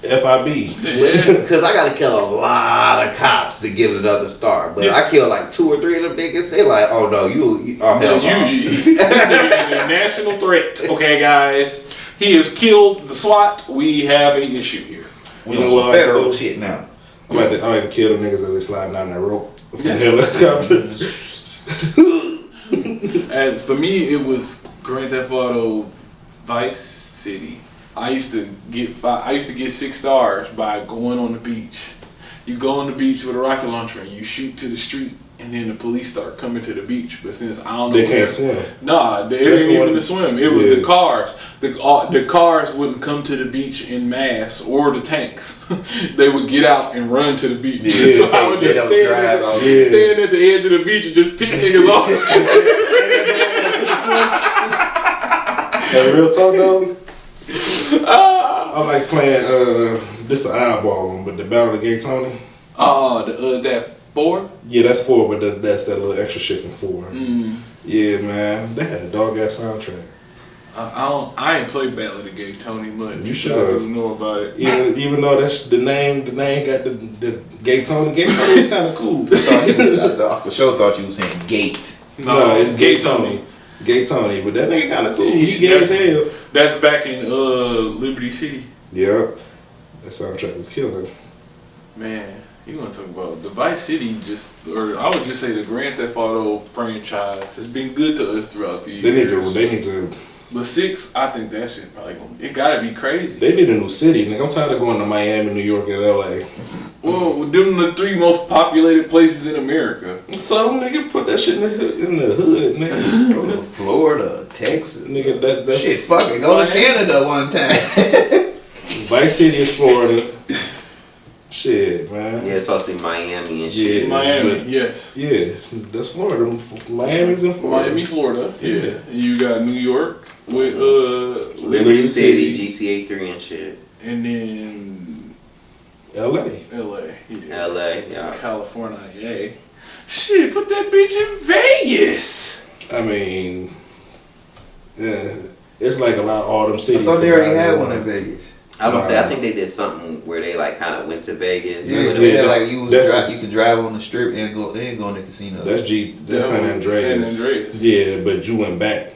FIB. Because I gotta kill a lot of cops to get another star. But I kill like 2 or 3 of them niggas, they like, oh no, you oh hell no. This nigga is a national threat. Okay, guys. He has killed the SWAT. We have an issue here. We know what federal shit now. I like to kill them niggas as they slide down that rope. And for me, it was Grand Theft Auto Vice City. I used to get 6 stars by going on the beach. You go on the beach with a rocket launcher and you shoot to the street, and then the police start coming to the beach. But since I don't know, they can't swim. Nah, they didn't even swim. It was the cars. The cars wouldn't come to the beach in mass, or the tanks. They would get out and run to the beach. Yeah, so I would just stand at the edge of the beach and just pick niggas off. Hey, real talk though. I like playing this an eyeball one, but the Battle of Gay Tony. That 4? Yeah, that's 4, but that's that little extra shit from 4. Yeah, man, they had a dog ass soundtrack. I ain't played Battle of the Gay Tony much. You should have. Know about it. Even though that's the name got the Gay Tony. Gay Tony is kind of cool. I for sure thought you was saying gate. No, it's Gay Tony. Gay Tony, but that nigga kind of cool. He gay as hell. That's back in Liberty City. Yeah, that soundtrack was killing. Man, you gonna talk about the Vice City? Or I would just say the Grand Theft Auto franchise has been good to us throughout the years. They need to. But 6, I think that shit probably it gotta be crazy. They need a new city, nigga. I'm tired of going to Miami, New York, and LA. Well, them the 3 most populated places in America. So nigga, put that shit in the hood, nigga. Go to Florida, Texas, nigga. That shit. Fuck it, go to Canada one time. Vice City is Florida. Shit, man. Yeah, it's supposed to be Miami and shit. Yeah, Miami, yes. Yeah, that's Florida. Miami's in Florida. Miami, Florida. Yeah. And you got New York with Liberty City, GTA 3 and shit. And then LA. Yeah. LA, yeah. California, yeah. Shit, put that bitch in Vegas. I mean, yeah, it's like a lot of all them cities. I thought they already had one in Vegas. I would say I think they did something where they like kind of went to Vegas. Yeah, like you could drive on the strip and go in the casino. That's San Andreas. Yeah, but you went back.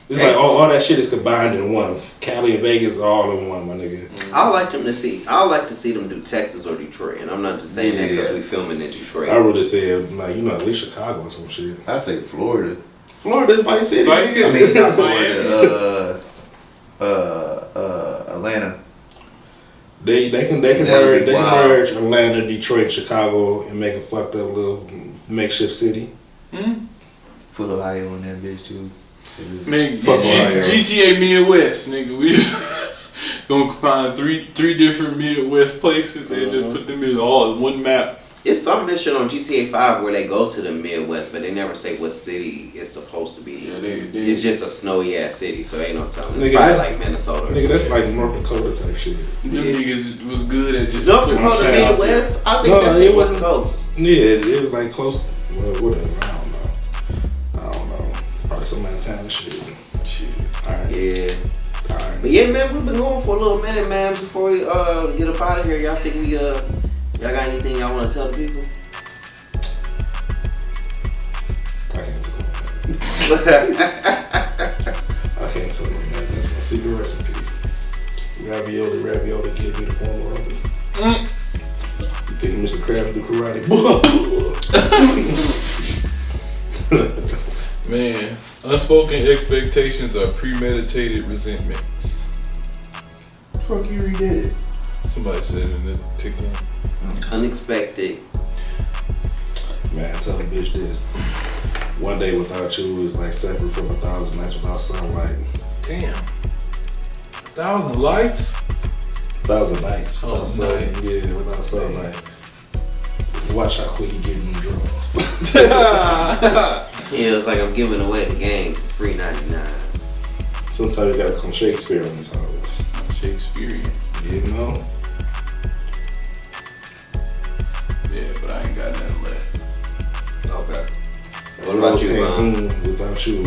It's like all that shit is combined in one. Cali and Vegas are all in one, my nigga. I like to see them do Texas or Detroit, and I'm not just saying that because we filming in Detroit. I really said like at least Chicago or some shit. I say Florida. Florida's Vice City. I mean not Florida. Atlanta. They can merge Atlanta, Detroit, Chicago, and make a fucked up little makeshift city. Put Ohio in that bitch too. Man, GTA Midwest, nigga. We just gonna find three different Midwest places and just put them in all in one map. It's some mission on GTA 5 where they go to the Midwest, but they never say what city it's supposed to be. Yeah, it's just a snowy ass city, so ain't no telling. It's nigga, probably like Minnesota. Nigga, that's like North Dakota type shit. Them niggas was good at just North Dakota Midwest. I think that shit was close. Yeah, it was like close. Well, whatever. I don't know. Probably some Montana shit. All right. Yeah. All right. But yeah, man, we've been going for a little minute, man. Before we get up out of here, y'all think we y'all got anything y'all want to tell the people? I can't tell them, man. That's my secret recipe. Ravioli, give me the formula of it. You think Mr. Krabs do karate? Man, unspoken expectations are premeditated resentments. Fuck you redid it. Somebody said it in the TikTok. Unexpected. Man, tell a bitch this. One day without you is like separate from 1,000 nights without sunlight. Damn. 1,000 lives? 1,000 nights. Oh, Without Southern. nice. Yeah, without Southern. Like, watch how quick he getting them draws. Yeah, it's like I'm giving away the game for free 99. Sometimes you gotta come Shakespeare on these hoes. Shakespearean. You know? Yeah, but I ain't got nothing left. Okay. What about you, Mom? Without you.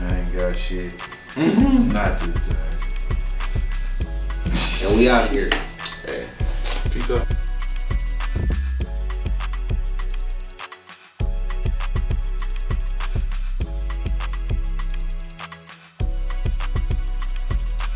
I ain't got shit. Not this time. And we out here. Hey, peace out.